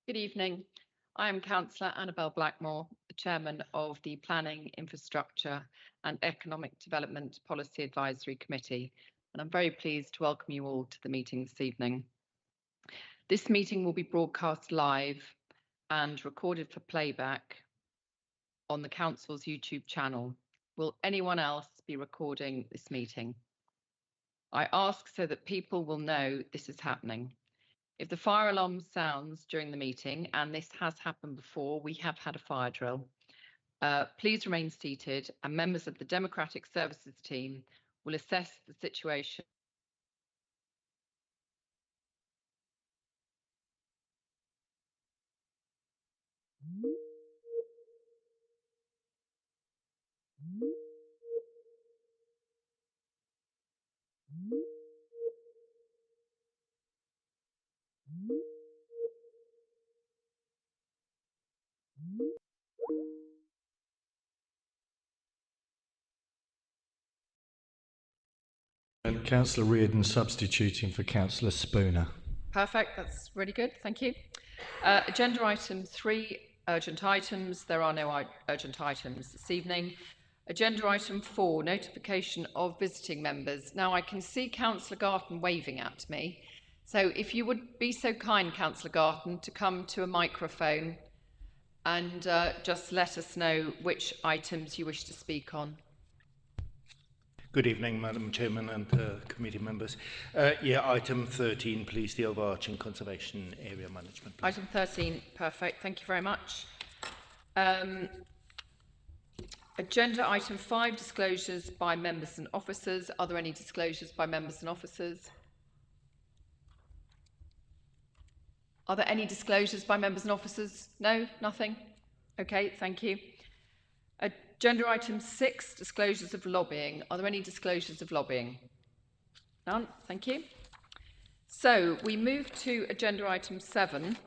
Good evening. I am Councillor Annabel Blackmore, the Chairman of the Planning, Infrastructure and Economic Development Policy Advisory Committee, and I'm very pleased to welcome you all to the meeting this evening. This meeting will be broadcast live and recorded for playback on the Council's YouTube channel. Will anyone else be recording this meeting? I ask so that people will know this is happening. If the fire alarm sounds during the meeting, and this has happened before, we have had a fire drill, please remain seated and members of the Democratic Services team will assess the situation. And Councillor Reardon substituting for Councillor Spooner. Perfect, that's really good, thank you. Agenda item 3, urgent items. There are no urgent items this evening. Agenda item 4, notification of visiting members. Now I can see Councillor Garton waving at me. So if you would be so kind, Councillor Garton, to come to a microphone and just let us know which items you wish to speak on. Good evening, Madam Chairman and committee members. Item 13, please, the overarching conservation area management. Please. Item 13, perfect, thank you very much. Agenda item 5, disclosures by members and officers. Are there any disclosures by members and officers? Are there any disclosures by members and officers? No, nothing? Okay, thank you. Agenda item 6, disclosures of lobbying. Are there any disclosures of lobbying? None, thank you. So we move to agenda item 7,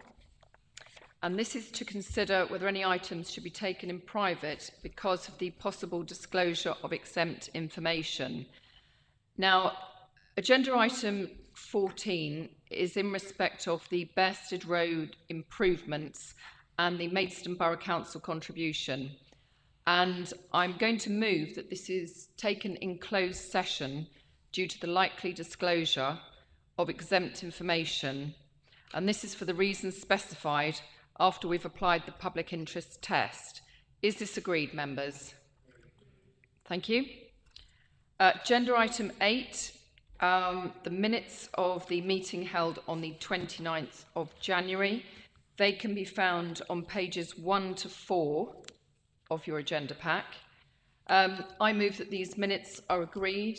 and this is to consider whether any items should be taken in private because of the possible disclosure of exempt information. Now, agenda item 14 is in respect of the Bearsted Road improvements and the Maidstone Borough Council contribution. And I'm going to move that this is taken in closed session due to the likely disclosure of exempt information. And this is for the reasons specified after we've applied the public interest test. Is this agreed, members? Thank you. Agenda item 8, the minutes of the meeting held on the 29th of January. They can be found on pages 1 to 4 of your agenda pack. I move that these minutes are agreed.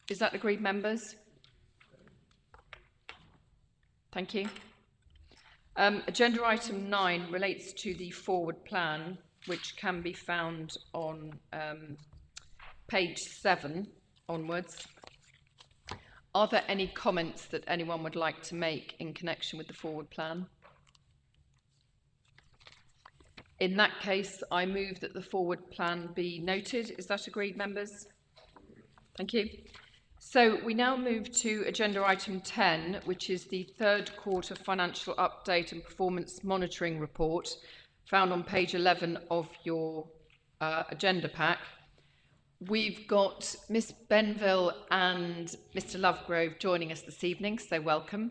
Is that agreed, members? Thank you. Agenda item 9 relates to the forward plan, which can be found on page 7 onwards. Are there any comments that anyone would like to make in connection with the forward plan? In that case, I move that the forward plan be noted. Is that agreed, members? Thank you. So we now move to agenda item 10, which is the third quarter financial update and performance monitoring report found on page 11 of your agenda pack. We've got Miss Benville and Mr. Lovegrove joining us this evening, so welcome.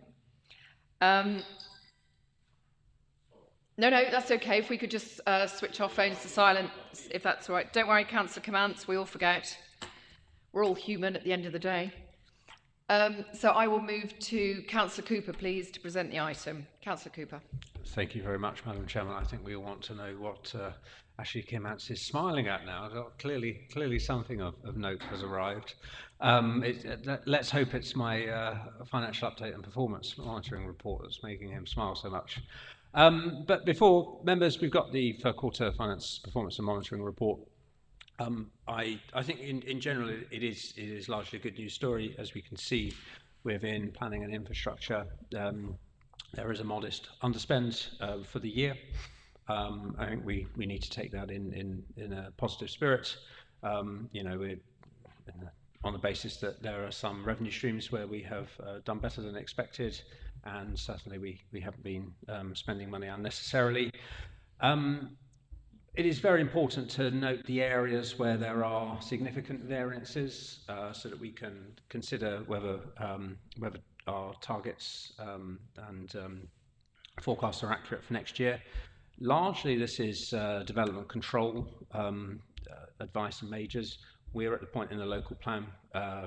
No, that's okay. If we could just switch our phones to silent, if that's all right. Don't worry, Councillor Comance, we all forget. We're all human at the end of the day. So I will move to Councillor Cooper, please, to present the item. Councillor Cooper. Thank you very much, Madam Chairman. I think we all want to know what Ashley Kimantz is smiling at now. Clearly something of note has arrived. Let's hope it's my financial update and performance monitoring report that's making him smile so much. But before, members, we've got the third quarter finance performance and monitoring report. I think in general it is largely a good news story. As we can see within planning and infrastructure, there is a modest underspend for the year. I think we need to take that in a positive spirit. You know, we're in the on the basis that there are some revenue streams where we have done better than expected, and certainly we haven't been spending money unnecessarily. It is very important to note the areas where there are significant variances, so that we can consider whether our targets and forecasts are accurate for next year. Largely, this is development control advice and majors. We're at the point in the local plan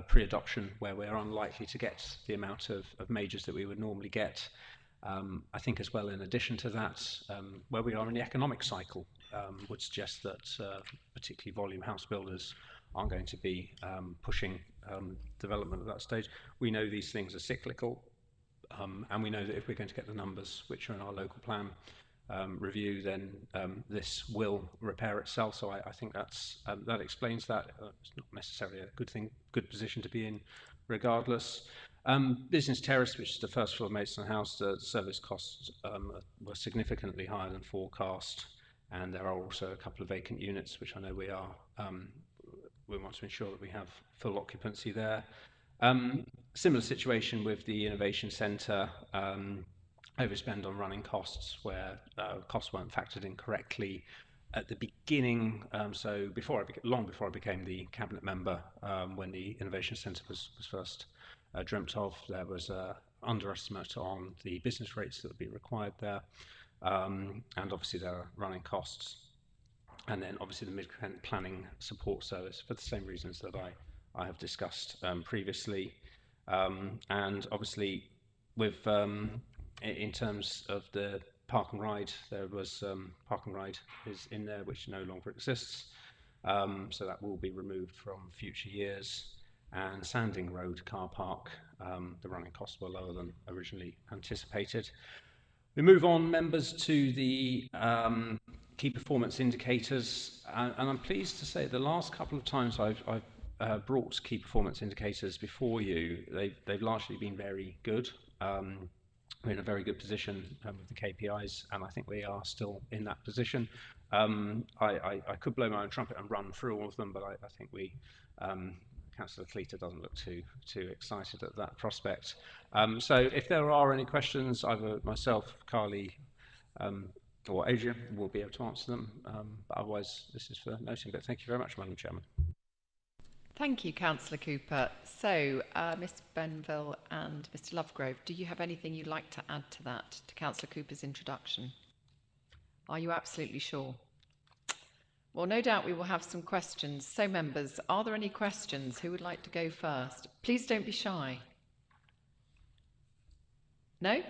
pre-adoption where we're unlikely to get the amount of majors that we would normally get. I think as well, in addition to that, where we are in the economic cycle would suggest that particularly volume house builders aren't going to be pushing development at that stage. We know these things are cyclical, and we know that if we're going to get the numbers which are in our local plan review, then this will repair itself. So I think that explains that. It's not necessarily a good position to be in regardless. Business Terrace, which is the first floor of Maidstone House, the service costs were significantly higher than forecast, and there are also a couple of vacant units which I know we want to ensure that we have full occupancy there. Similar situation with the Innovation Centre, overspend on running costs where costs weren't factored in correctly at the beginning. So long before I became the cabinet member, when the Innovation Centre was first dreamt of, there was an underestimate on the business rates that would be required there, and obviously there are running costs, and then obviously the mid-Kent planning support service for the same reasons that I have discussed previously, and obviously with in terms of the Park and Ride, there was Park and Ride is in there which no longer exists, so that will be removed from future years. And Sanding Road car park, the running costs were lower than originally anticipated. We move on, members, to the key performance indicators, and I'm pleased to say the last couple of times I've brought key performance indicators before you, they've largely been very good. We're in a very good position with the KPIs, and I think we are still in that position. I could blow my own trumpet and run through all of them, but I think Councillor Cleater doesn't look too excited at that prospect. So if there are any questions, either myself, Carly, or Adrian will be able to answer them. But otherwise, this is for noting. But thank you very much, Madam Chairman. Thank you, Councillor Cooper. So, Mr Benville and Mr Lovegrove, do you have anything you'd like to add to that, to Councillor Cooper's introduction? Are you absolutely sure? Well, no doubt we will have some questions. So, members, are there any questions? Who would like to go first? Please don't be shy. No?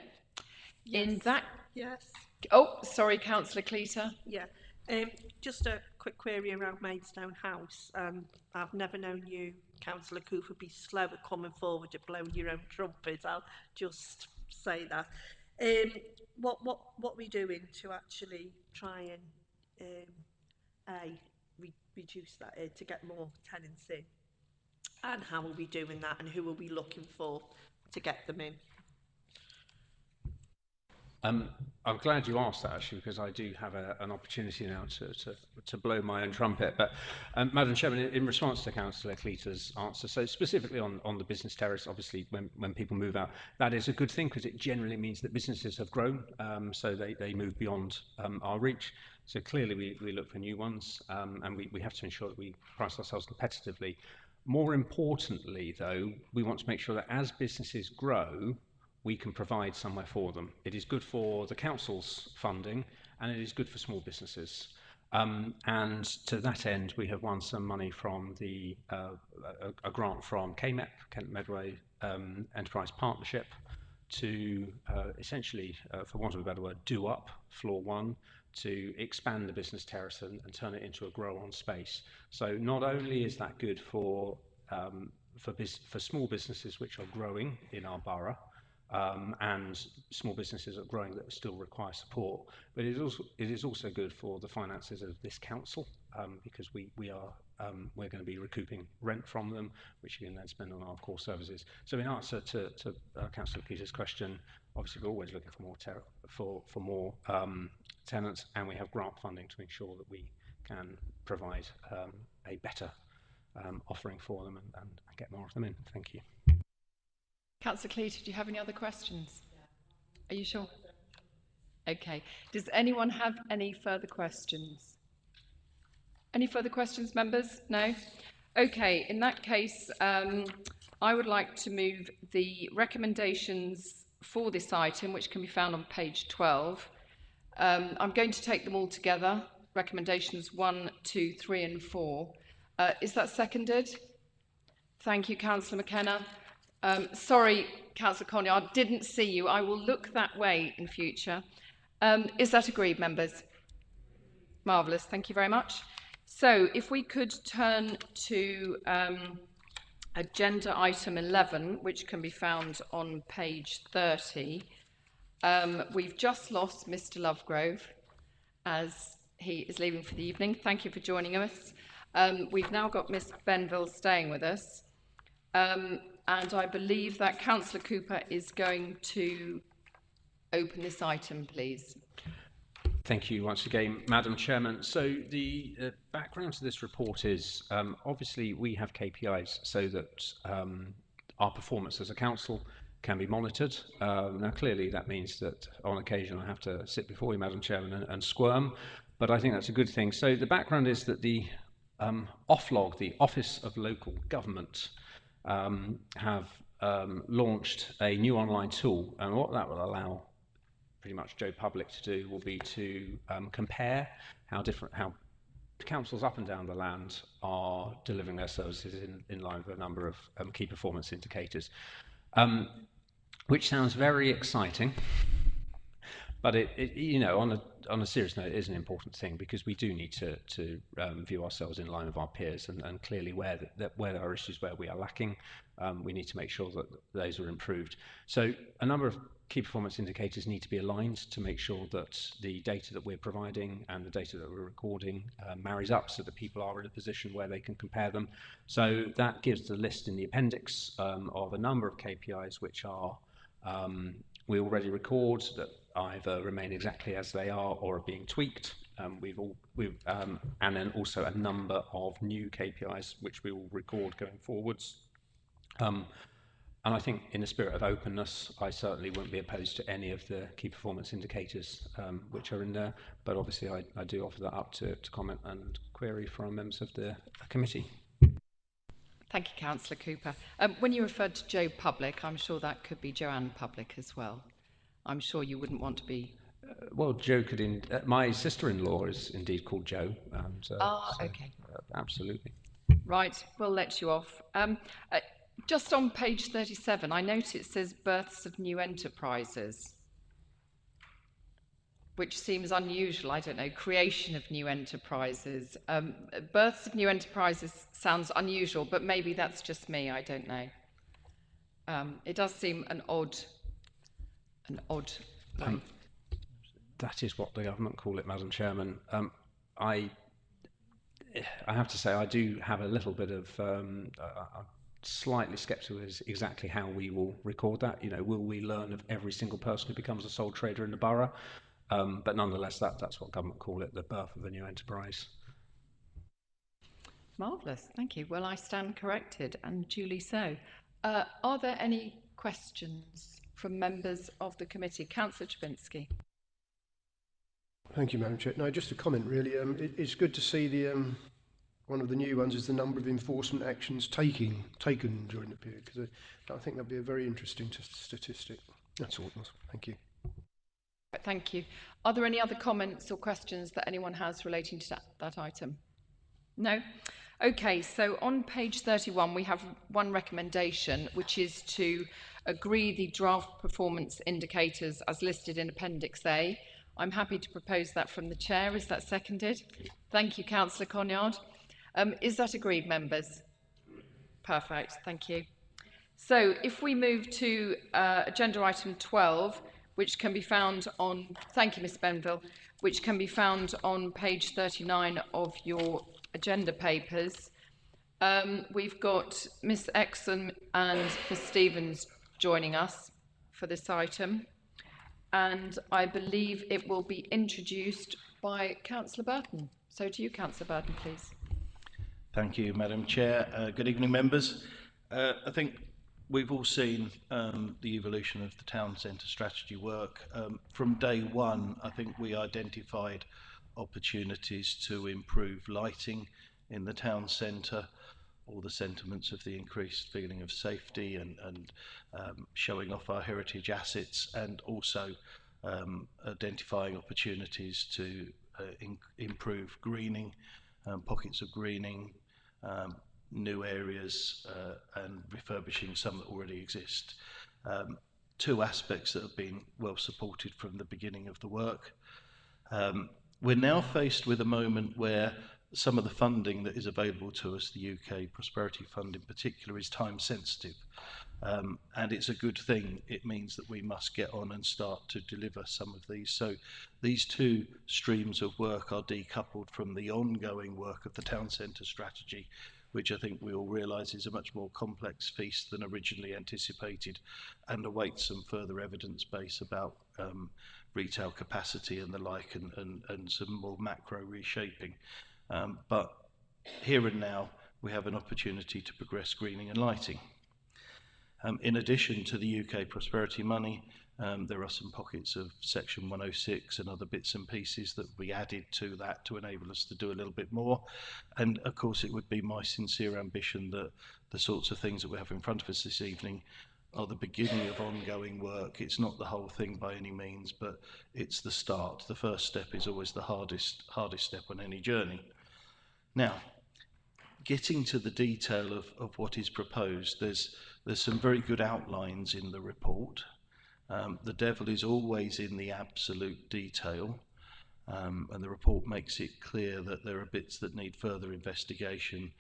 Yes. In that... Yes. Oh, sorry, Councillor Cleater. Yeah. Just a quick query around Maidstone House. I've never known you, Councillor Cooper, be slow at coming forward at blowing your own trumpet. I'll just say that. What are we doing to actually try and reduce that, to get more tenants in? And how are we doing that, and who are we looking for to get them in? I'm glad you asked that, actually, because I do have an opportunity now to blow my own trumpet. But, Madam Chairman, in response to Councillor Cleater's answer, so specifically on the business terrace, obviously when people move out, that is a good thing because it generally means that businesses have grown, so they move beyond our reach. So clearly we look for new ones, and we have to ensure that we price ourselves competitively. More importantly, though, we want to make sure that as businesses grow, we can provide somewhere for them. It is good for the council's funding, and it is good for small businesses. And to that end, we have won some money from a grant from KMEP, Kent Medway Enterprise Partnership, to essentially, for want of a better word, do up floor one, to expand the business terrace and turn it into a grow-on space. So not only is that good for small businesses which are growing in our borough, and small businesses are growing that still require support, but it is also good for the finances of this council, because we're going to be recouping rent from them, which we can then spend on our core services. So in answer to Councillor Peter's question, obviously we're always looking for more tenants, and we have grant funding to ensure that we can provide a better offering for them and get more of them in. Thank you. Councillor Cleater, do you have any other questions? Are you sure? Okay. Does anyone have any further questions? Any further questions, members? No? Okay, in that case, I would like to move the recommendations for this item, which can be found on page 12. I'm going to take them all together, recommendations 1, 2, 3 and 4. Is that seconded? Thank you, Councillor McKenna. Sorry, Councillor Conny, I didn't see you. I will look that way in future. Is that agreed, members? Marvellous, thank you very much. So if we could turn to agenda item 11, which can be found on page 30. We've just lost Mr. Lovegrove as he is leaving for the evening. Thank you for joining us. We've now got Miss Benville staying with us. And I believe that Councillor Cooper is going to open this item, please. Thank you once again, Madam Chairman. So the background to this report is obviously we have KPIs so that our performance as a council can be monitored. Now clearly that means that on occasion I have to sit before you, Madam Chairman, and squirm, but I think that's a good thing. So the background is that the OFLOG, the Office of Local Government, have launched a new online tool, and what that will allow pretty much Joe Public to do will be to compare how councils up and down the land are delivering their services in line with a number of key performance indicators, which sounds very exciting, but it you know, on a serious note, it is an important thing because we do need to view ourselves in line with our peers, and clearly where there are issues where we are lacking, we need to make sure that those are improved. So a number of key performance indicators need to be aligned to make sure that the data that we're providing and the data that we're recording marries up so that people are in a position where they can compare them. So that gives the list in the appendix of a number of KPIs which are we already record that either remain exactly as they are or are being tweaked. And then also a number of new KPIs which we will record going forwards. And I think in the spirit of openness, I certainly wouldn't be opposed to any of the key performance indicators which are in there, but obviously I do offer that up to comment and query from members of the committee. Thank you, Councillor Cooper. When you referred to Joe Public, I'm sure that could be Joanne Public as well. I'm sure you wouldn't want to be... well, Joe could... my sister-in-law is indeed called Joe. And, okay. Absolutely. Right, we'll let you off. Just on page 37, I note it says births of new enterprises, which seems unusual. I don't know, creation of new enterprises. Births of new enterprises sounds unusual, but maybe that's just me, I don't know. It does seem an odd way. That is what the government call it, Madam Chairman. I have to say I do have a little bit of... I'm slightly sceptical as exactly how we will record that. You know, will we learn of every single person who becomes a sole trader in the borough? But nonetheless, that's what government call it, the birth of a new enterprise. Marvellous, thank you. Well, I stand corrected, and duly so. Are there any questions from members of the committee? Councillor Czubinski. Thank you, Madam Chair. No, just a comment, really. It's good to see the one of the new ones is the number of enforcement actions taken during the period, because I think that'd be a very interesting statistic. That's all it was. Thank you. Thank you. Are there any other comments or questions that anyone has relating to that item? No? Okay, so on page 31 we have one recommendation, which is to agree the draft performance indicators as listed in Appendix A. I'm happy to propose that from the Chair. Is that seconded? Thank you, Councillor Conyard. Is that agreed, members? Perfect, thank you. So if we move to agenda item 12, which can be found on, thank you, Ms. Benville, which can be found on page 39 of your agenda papers. We've got Ms. Exon and Ms. Stevens joining us for this item, and I believe it will be introduced by Councillor Burton. So to you, Councillor Burton, please. Thank you, Madam Chair. Good evening, members. I think we've all seen the evolution of the town centre strategy work. From day one, I think we identified opportunities to improve lighting in the town centre, all the sentiments of the increased feeling of safety and showing off our heritage assets, and also identifying opportunities to improve greening, pockets of greening, new areas, and refurbishing some that already exist. Two aspects that have been well supported from the beginning of the work. We're now faced with a moment where some of the funding that is available to us, the UK Prosperity Fund in particular, is time sensitive. And it's a good thing. It means that we must get on and start to deliver some of these. So these two streams of work are decoupled from the ongoing work of the town centre strategy, which I think we all realise is a much more complex feast than originally anticipated, and awaits some further evidence base about retail capacity and the like, and some more macro reshaping. But here and now, we have an opportunity to progress greening and lighting. In addition to the UK Prosperity money, there are some pockets of Section 106 and other bits and pieces that we added to that to enable us to do a little bit more. And of course, it would be my sincere ambition that the sorts of things that we have in front of us this evening are the beginning of ongoing work. It's not the whole thing by any means, but it's the start. The first step is always the hardest step on any journey. Now, getting to the detail of what is proposed, there's some very good outlines in the report. The devil is always in the absolute detail, and the report makes it clear that there are bits that need further investigation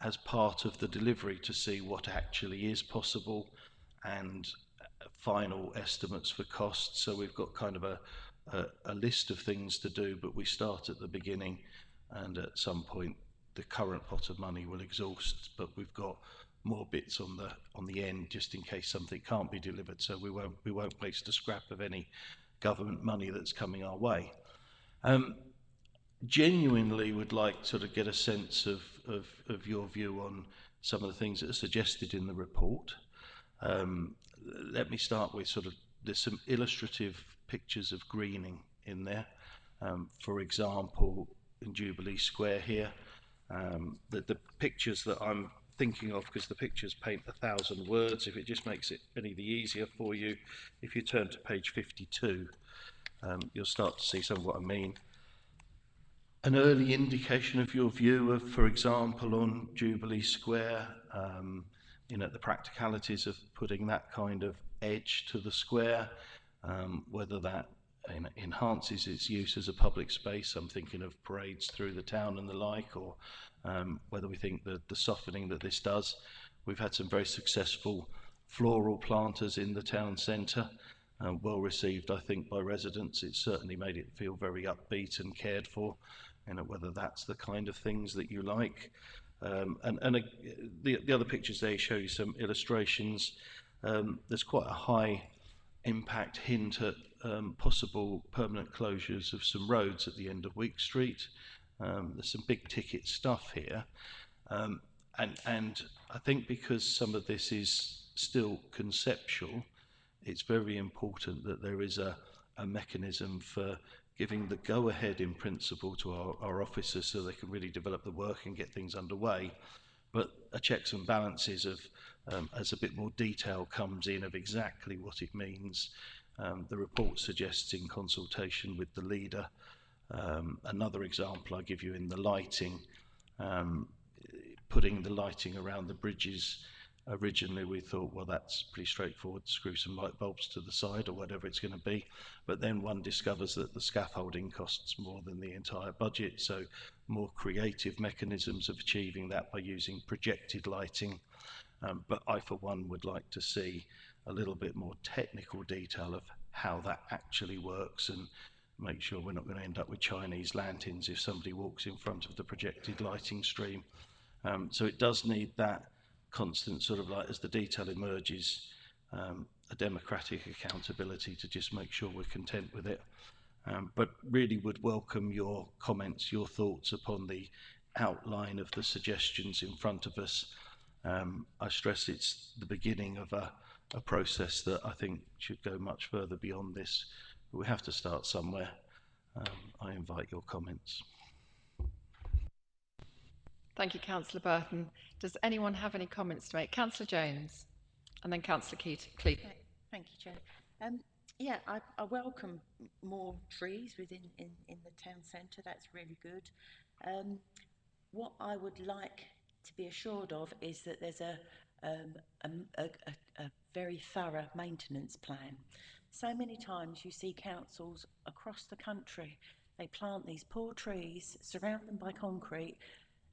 as part of the delivery to see what actually is possible, and final estimates for costs. So we've got kind of a list of things to do, but we start at the beginning, and at some point the current pot of money will exhaust, but we've got more bits on the end just in case something can't be delivered. So we won't waste a scrap of any government money that's coming our way. Genuinely would like to sort of get a sense of your view on some of the things that are suggested in the report. Let me start with there's some illustrative pictures of greening in there. For example, in Jubilee Square here, the pictures that I'm thinking of, because the pictures paint 1,000 words, if it just makes it any the easier for you, if you turn to page 52, you'll start to see some of what I mean. An early indication of your view of, for example, on Jubilee Square, the practicalities of putting that kind of edge to the square, whether that enhances its use as a public space. I'm thinking of parades through the town and the like, or whether we think that the softening that this does. We've had some very successful floral planters in the town centre, well received, I think, by residents. It's certainly made it feel very upbeat and cared for, whether that's the kind of things that you like. The other pictures there show you some illustrations. There's quite a high impact hint at possible permanent closures of some roads at the end of Week Street. There's some big ticket stuff here, and I think because some of this is still conceptual, it's very important that there is a mechanism for giving the go-ahead in principle to our officers so they can really develop the work and get things underway, but a checks and balances of as a bit more detail comes in of exactly what it means. The report suggests in consultation with the leader. Another example I give you in the lighting, putting the lighting around the bridges. Originally we thought, well, that's pretty straightforward, screw some light bulbs to the side or whatever it's going to be, but then one discovers that the scaffolding costs more than the entire budget, so more creative mechanisms of achieving that by using projected lighting. But I for one would like to see a little bit more technical detail of how that actually works, and make sure we're not going to end up with Chinese lanterns if somebody walks in front of the projected lighting stream. So it does need that constant as the detail emerges, a democratic accountability to just make sure we're content with it. But really would welcome your comments, your thoughts upon the outline of the suggestions in front of us. I stress it's the beginning of a process that I think should go much further beyond this, but we have to start somewhere. I invite your comments. Thank you, Councillor Burton. Does anyone have any comments to make? Councillor Jones and then Councillor Cleet. Thank you, Chair. Yeah, I welcome more trees within in the town centre. That's really good. What I would like to be assured of is that there's a very thorough maintenance plan. So many times you see councils across the country, they plant these poor trees, surround them by concrete,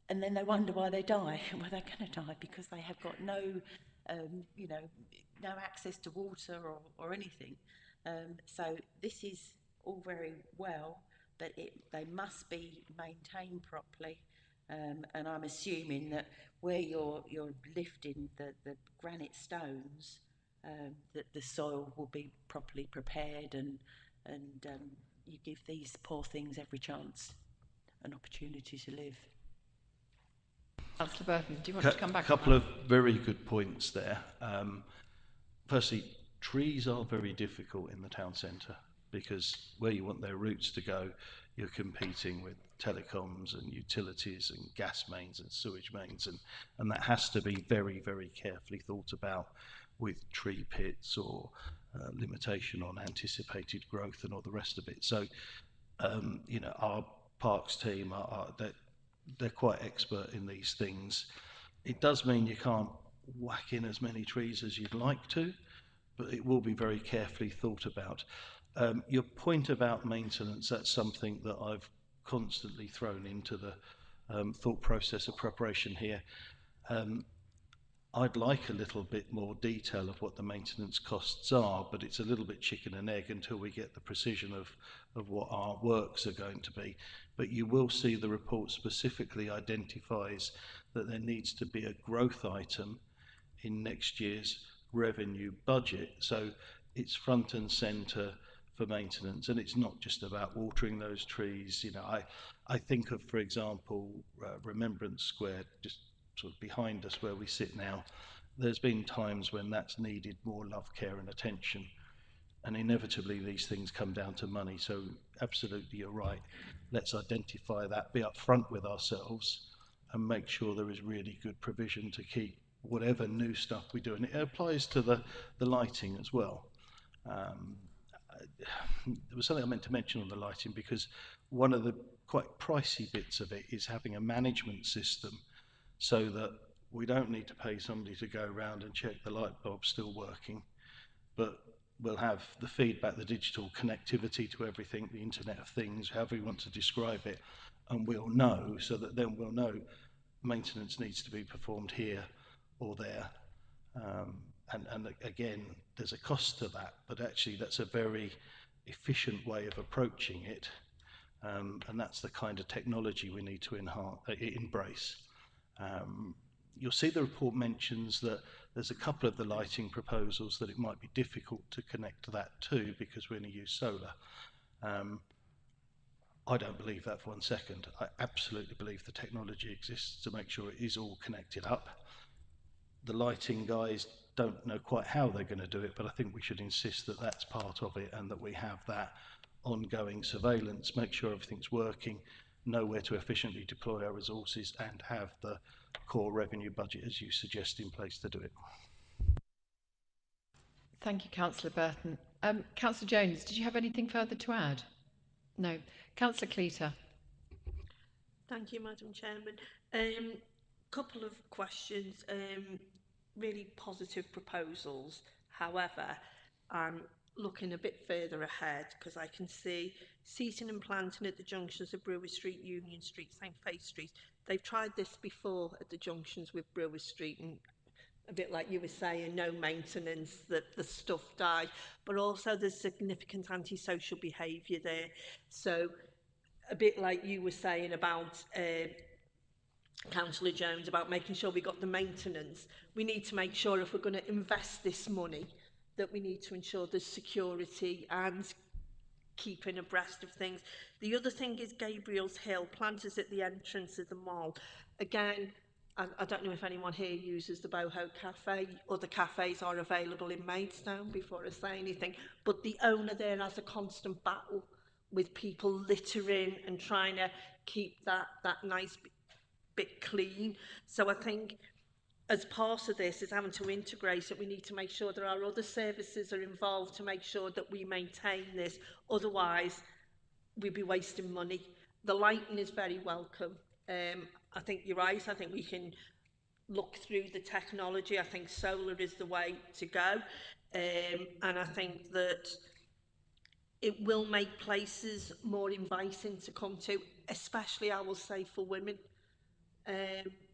and then they wonder why they die. Well, they're going to die because they have got no, you know, no access to water or anything. So this is all very well, but they must be maintained properly. And I'm assuming that where you're lifting the granite stones, that the soil will be properly prepared, and you give these poor things every chance, an opportunity to live. Councillor Burton, do you want to come back? A couple of very good points there. Firstly, trees are very difficult in the town centre because where you want their roots to go, you're competing with telecoms and utilities and gas mains and sewage mains, and that has to be very, very carefully thought about with tree pits or limitation on anticipated growth and all the rest of it. So, you know, our parks team they're quite expert in these things. It does mean you can't whack in as many trees as you'd like to, but it will be very carefully thought about. Your point about maintenance, that's something that I've constantly thrown into the thought process of preparation here. I'd like a little bit more detail of what the maintenance costs are, but it's a little bit chicken and egg until we get the precision of what our works are going to be. But you will see the report specifically identifies that there needs to be a growth item in next year's revenue budget. So it's front and centre for maintenance, and it's not just about watering those trees. You know, I think of, for example, Remembrance Square, just sort of behind us where we sit now. There's been times when that's needed more love, care and attention, and inevitably these things come down to money. So absolutely, you're right. Let's identify that, be upfront with ourselves, and make sure there is really good provision to keep whatever new stuff we do. And it applies to the lighting as well. There was something I meant to mention on the lighting, because one of the quite pricey bits of it is having a management system so that we don't need to pay somebody to go around and check the light bulb's still working, but we'll have the feedback, the digital connectivity to everything, the Internet of Things, however you want to describe it, and we'll know, so that then we'll know maintenance needs to be performed here or there. And again, there's a cost to that, but actually that's a very efficient way of approaching it, and that's the kind of technology we need to embrace. You'll see the report mentions that there's a couple of the lighting proposals that it might be difficult to connect to that too, because we're going to use solar. I don't believe that for 1 second. I absolutely believe the technology exists to make sure it is all connected up. The lighting guys don't know quite how they're going to do it, but I think we should insist that that's part of it, and that we have that ongoing surveillance, make sure everything's working, know where to efficiently deploy our resources, and have the core revenue budget, as you suggest, in place to do it. Thank you, Councillor Burton. Councillor Jones, did you have anything further to add? No. Councillor Cleater. Thank you, Madam Chairman. Couple of questions. Really positive proposals. However, I'm looking a bit further ahead because I can see seating and planting at the junctions of Brewer Street, Union Street, St Faith Street. They've tried this before at the junctions with Brewer Street, and a bit like you were saying, no maintenance, that the stuff died, but also there's significant antisocial behaviour there. So a bit like you were saying about Councillor Jones, about making sure we got the maintenance, we need to make sure if we're going to invest this money that we need to ensure there's security and keeping abreast of things. The other thing is Gabriel's Hill, planters at the entrance of the mall. Again, I don't know if anyone here uses the Boho Cafe. Other cafes are available in Maidstone before I say anything. But the owner there has a constant battle with people littering and trying to keep that nice bit clean. So I think as part of this is having to integrate it, we need to make sure that our other services are involved to make sure that we maintain this. Otherwise, we'd be wasting money. The lighting is very welcome. I think you're right. I think we can look through the technology. I think solar is the way to go. And I think that it will make places more inviting to come to, especially, I will say, for women.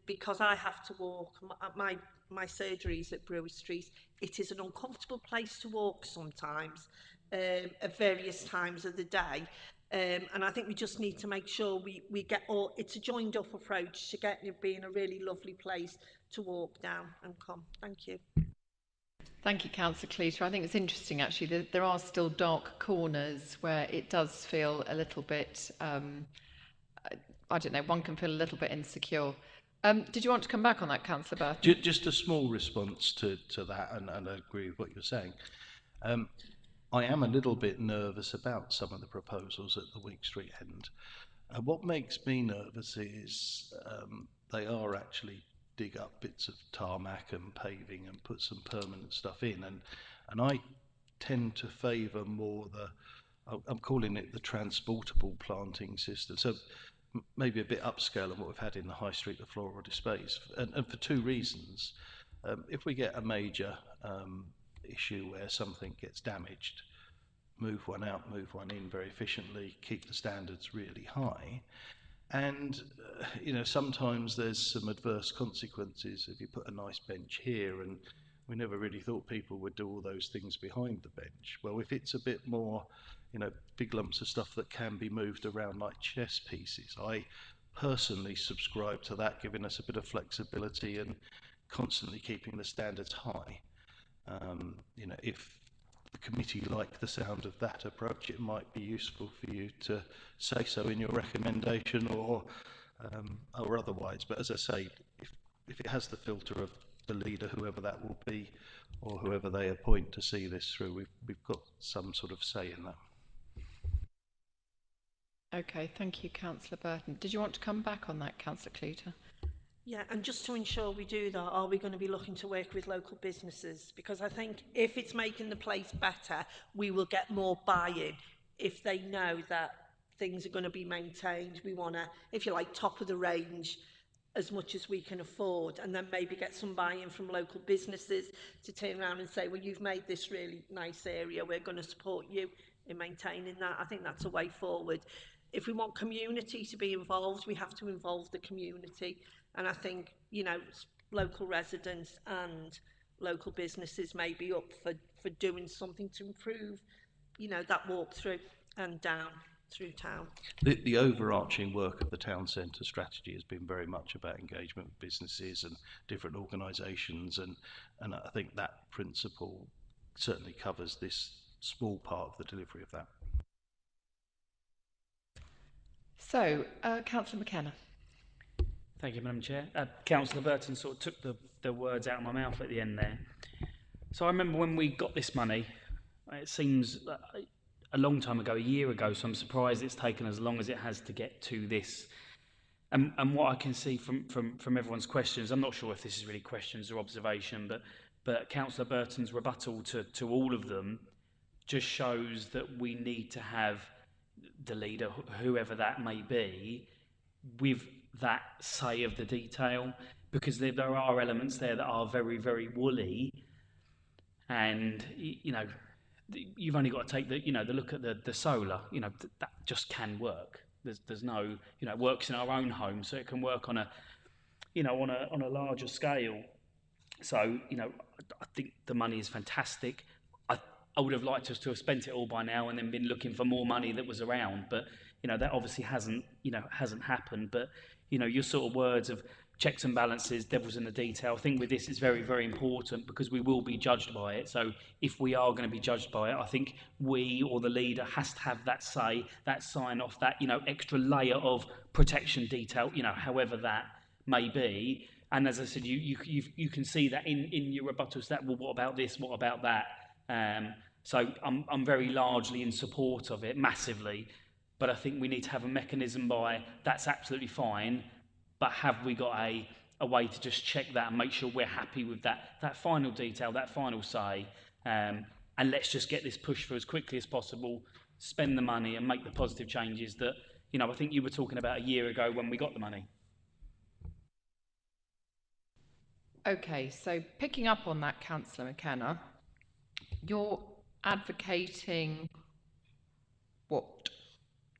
Because I have to walk, my surgeries at Brewer Street, it is an uncomfortable place to walk sometimes, at various times of the day. And I think we just need to make sure we get all, it's a joined up approach to getting it being a really lovely place to walk down and come. Thank you. Thank you, Councillor Cleater. I think it's interesting, actually, that there are still dark corners where it does feel a little bit, I don't know, one can feel a little bit insecure. Did you want to come back on that, Councillor Burton? Just a small response to that, and I agree with what you're saying. I am a little bit nervous about some of the proposals at the Week Street end. What makes me nervous is they are actually dig up bits of tarmac and paving and put some permanent stuff in, and I tend to favour more I'm calling it the transportable planting system. So maybe a bit upscale on what we've had in the High Street, the floral displays, and for two reasons. If we get a major issue where something gets damaged, move one out, move one in very efficiently, keep the standards really high. And, you know, sometimes there's some adverse consequences if you put a nice bench here, and we never really thought people would do all those things behind the bench. Well, if it's a bit more, you know, big lumps of stuff that can be moved around like chess pieces, I personally subscribe to that, giving us a bit of flexibility and constantly keeping the standards high. You know, if the committee like the sound of that approach, it might be useful for you to say so in your recommendation or otherwise. But as I say, if it has the filter of the leader, whoever that will be, or whoever they appoint to see this through, we've got some sort of say in that. Okay, thank you, Councillor Burton. Did you want to come back on that, Councillor Cleater? Yeah, and just to ensure we do that, are we going to be looking to work with local businesses? Because I think if it's making the place better, we will get more buy-in. If they know that things are going to be maintained, we want to, if you like, top of the range as much as we can afford, and then maybe get some buy-in from local businesses to turn around and say, well, you've made this really nice area, we're going to support you in maintaining that. I think that's a way forward. If we want community to be involved, we have to involve the community. And I think, you know, local residents and local businesses may be up for doing something to improve, you know, that walk through and down through town. The overarching work of the town centre strategy has been very much about engagement with businesses and different organisations, and I think that principle certainly covers this small part of the delivery of that. So, Councillor McKenna. Thank you, Madam Chair. Councillor Burton sort of took the words out of my mouth at the end there. So I remember when we got this money, it seems a long time ago, a year ago, so I'm surprised it's taken as long as it has to get to this. And what I can see from everyone's questions, I'm not sure if this is really questions or observation, but Councillor Burton's rebuttal to all of them just shows that we need to have the leader, whoever that may be, with that say of the detail, because there are elements there that are very, very woolly, and you know, you've only got to take the look at the solar. You know, that just can work. There's no, you know, it works in our own home, so it can work on a, you know, on a larger scale. So, you know, I think the money is fantastic. I would have liked us to have spent it all by now and then been looking for more money that was around, but you know, that obviously hasn't happened. But you know, your sort of words of checks and balances, devil's in the detail. I think with this, it's very, very important because we will be judged by it. So if we are going to be judged by it, I think we or the leader has to have that say, that sign off, that, extra layer of protection detail, however that may be. And as I said, you can see that in your rebuttals that, well, what about this? What about that? So I'm very largely in support of it, massively. But I think we need to have a mechanism by that's absolutely fine. But have we got a way to just check that and make sure we're happy with that final detail, that final say, and let's just get this pushed through as quickly as possible, spend the money and make the positive changes that, I think you were talking about a year ago when we got the money. Okay, so picking up on that, Councillor McKenna, you're advocating what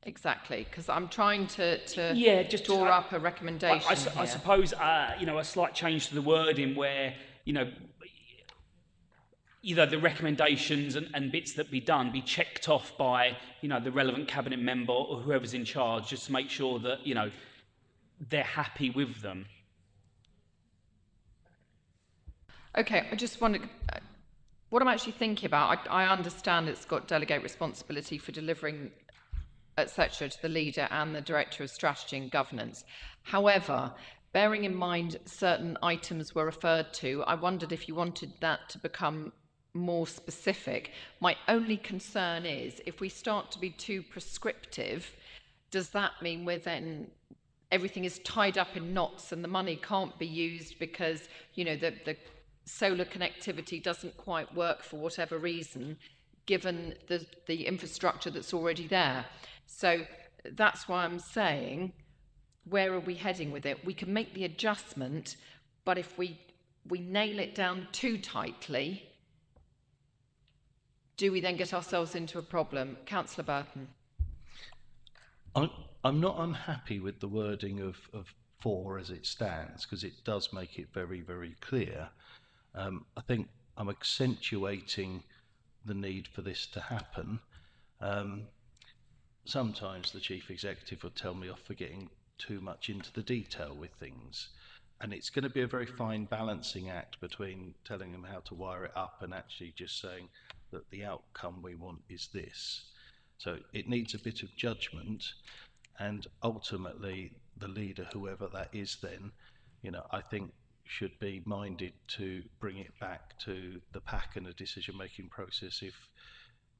exactly? Because I'm trying to just draw up a recommendation I suppose, a slight change to the wording where, either the recommendations and bits that be done be checked off by, the relevant cabinet member or whoever's in charge, just to make sure that, they're happy with them. Okay, I just want to... what I'm actually thinking about, I understand it's got delegate responsibility for delivering, etc., to the leader and the Director of Strategy and Governance. However, bearing in mind certain items were referred to, I wondered if you wanted that to become more specific. My only concern is if we start to be too prescriptive, does that mean everything is tied up in knots and the money can't be used because, the solar connectivity doesn't quite work for whatever reason, given the infrastructure that's already there? So that's why I'm saying, where are we heading with it? We can make the adjustment, but if we nail it down too tightly, do we then get ourselves into a problem? Councillor Burton. I'm not unhappy with the wording of 4 as it stands, because it does make it very, very clear. I think I'm accentuating the need for this to happen. Sometimes the chief executive will tell me off for getting too much into the detail with things, and it's going to be a very fine balancing act between telling them how to wire it up and actually just saying that the outcome we want is this. So it needs a bit of judgment, and ultimately the leader, whoever that is then, I think should be minded to bring it back to the PAC and a decision-making process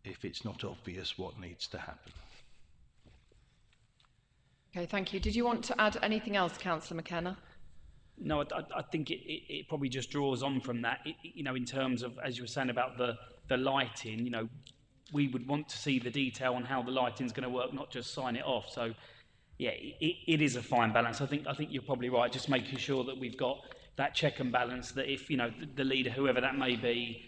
if it's not obvious what needs to happen. Okay, thank you. Did you want to add anything else, Councillor McKenna? No, I think it probably just draws on from that, in terms of, as you were saying about the lighting, we would want to see the detail on how the lighting's going to work, not just sign it off. So, yeah, it is a fine balance. I think you're probably right, just making sure that we've got that check and balance, that if, the leader, whoever that may be,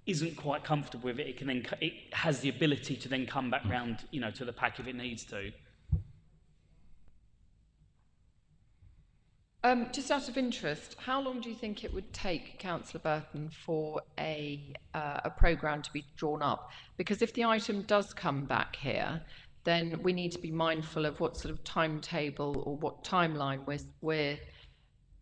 isn't quite comfortable with it, it has the ability to then come back round, to the PAC if it needs to. Just out of interest, how long do you think it would take, Councillor Burton, for a programme to be drawn up? Because if the item does come back here, then we need to be mindful of what sort of timetable or what timeline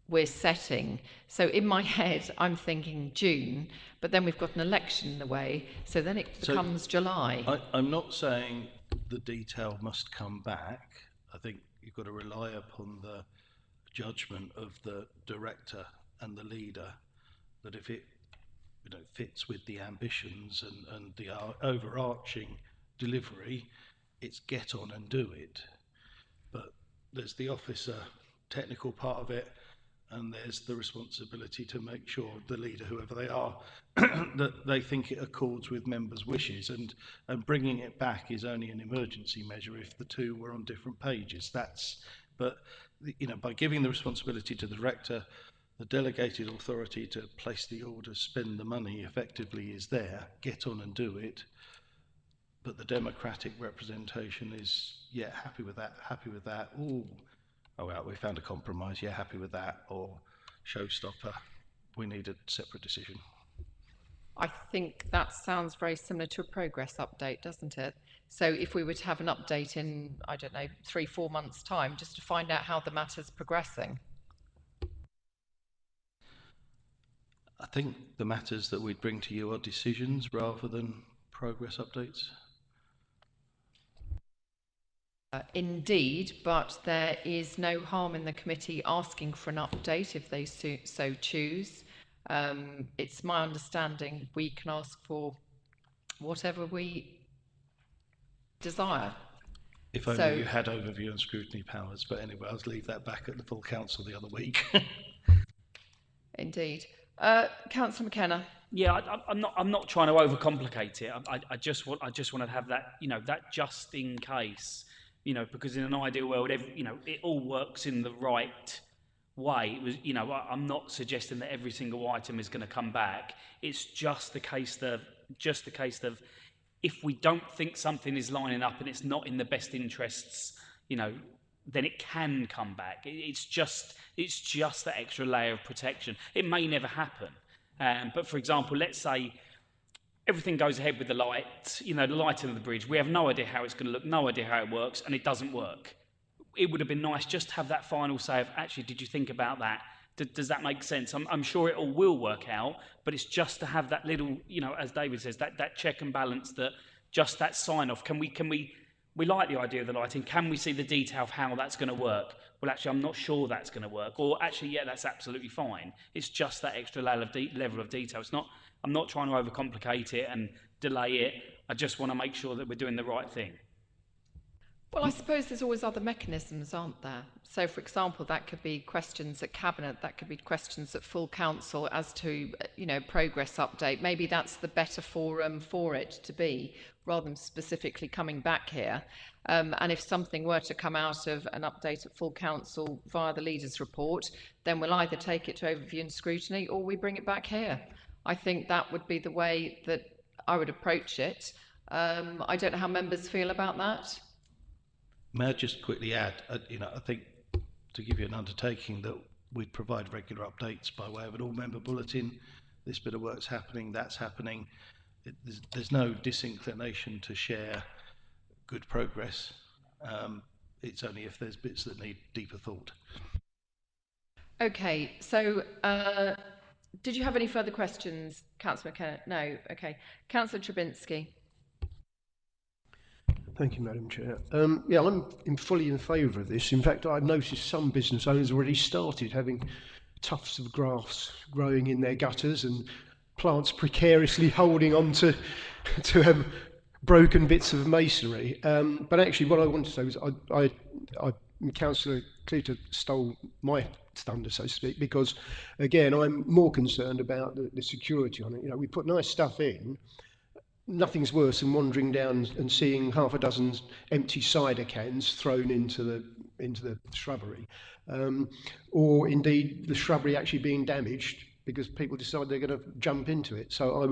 we're setting. So in my head, I'm thinking June, but then we've got an election in the way, so then it becomes July. I'm not saying the detail must come back. I think you've got to rely upon the judgment of the director and the leader, that if it fits with the ambitions and the overarching delivery, it's get on and do it. But there's the officer technical part of it, and there's the responsibility to make sure the leader, whoever they are, that they think it accords with members' wishes, and bringing it back is only an emergency measure if the two were on different pages. But by giving the responsibility to the director, the delegated authority to place the orders, spend the money effectively is there, get on and do it. But the democratic representation is, yeah, happy with that. Ooh, oh, well, we found a compromise, yeah, happy with that. Or showstopper, we need a separate decision. I think that sounds very similar to a progress update, doesn't it? So if we were to have an update in, 3-4 months' time, just to find out how the matter's progressing. I think the matters that we'd bring to you are decisions rather than progress updates. Indeed, but there is no harm in the committee asking for an update if they so choose. It's my understanding we can ask for whatever we desire. If only you had overview and scrutiny powers, but anyway, I'll leave that back at the full council the other week. Indeed. Councillor McKenna. Yeah, I'm not trying to overcomplicate it. I just want to have that, that just in case, because in an ideal world, it all works in the right way. It was, I'm not suggesting that every single item is going to come back. It's just the case of if we don't think something is lining up and it's not in the best interests, then it can come back. It's just that extra layer of protection. It may never happen. But for example, let's say everything goes ahead with the light, the lighting of the bridge. We have no idea how it's going to look, no idea how it works, and it doesn't work. It would have been nice just to have that final say of, actually, did you think about that? Does that make sense? I'm sure it all will work out, but it's just to have that little, as David says, that check and balance, that just that sign off. We like the idea of the lighting. Can we see the detail of how that's going to work? Well, actually, I'm not sure that's going to work. Or actually, yeah, that's absolutely fine. It's just that extra level of detail. I'm not trying to overcomplicate it and delay it. I just want to make sure that we're doing the right thing. Well, I suppose there's always other mechanisms, aren't there? So, for example, that could be questions at Cabinet, that could be questions at full council as to, progress update. Maybe that's the better forum for it to be, rather than specifically coming back here. And if something were to come out of an update at full council via the leaders' report, then we'll either take it to overview and scrutiny or we bring it back here. I think that would be the way that I would approach it. I don't know how members feel about that. May I just quickly add, I think to give you an undertaking that we'd provide regular updates by way of an all-member bulletin. This bit of work's happening, that's happening. There's no disinclination to share good progress. It's only if there's bits that need deeper thought. Okay, so did you have any further questions, Councillor McKenna? No, okay. Councillor Trubinski. Thank you, Madam Chair. I'm fully in favour of this. In fact, I've noticed some business owners already started having tufts of grass growing in their gutters and plants precariously holding on to broken bits of masonry. But actually, what I want to say was, Councillor Cleater stole my thunder, so to speak, because again, I'm more concerned about the security on it. We put nice stuff in. Nothing's worse than wandering down and seeing half a dozen empty cider cans thrown into the shrubbery, or indeed the shrubbery actually being damaged because people decide they're going to jump into it. So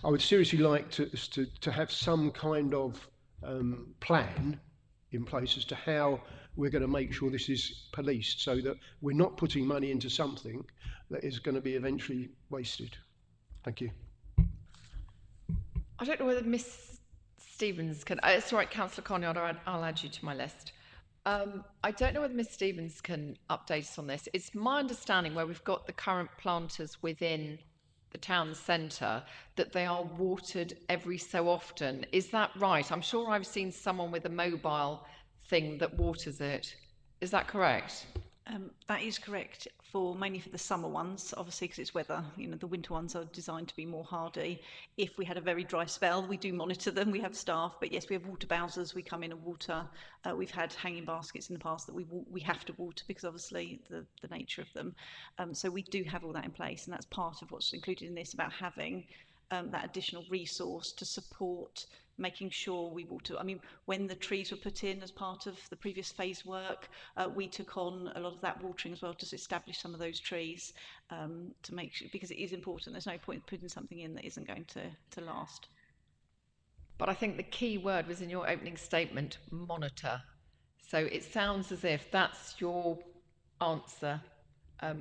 I would seriously like to have some kind of plan in place as to how we're going to make sure this is policed, so that we're not putting money into something that is going to be eventually wasted. Thank you. I don't know whether Miss Stevens can... it's all right, Councillor Conyard, I'll add you to my list. I don't know whether Miss Stevens can update us on this. It's my understanding, where we've got the current planters within the town centre, that they are watered every so often. Is that right? I'm sure I've seen someone with a mobile thing that waters it. Is that correct? That is correct, mainly for the summer ones, obviously, because it's weather. The winter ones are designed to be more hardy. If we had a very dry spell, we do monitor them. We have staff, but yes, we have water bowsers. We come in and water. We've had hanging baskets in the past that we have to water because obviously the nature of them. So we do have all that in place, and that's part of what's included in this, about having that additional resource to support making sure we water. I mean, when the trees were put in as part of the previous phase work, we took on a lot of that watering as well to establish some of those trees, to make sure, because it is important. There's no point putting something in that isn't going to last. But I think the key word was in your opening statement, monitor. So it sounds as if that's your answer,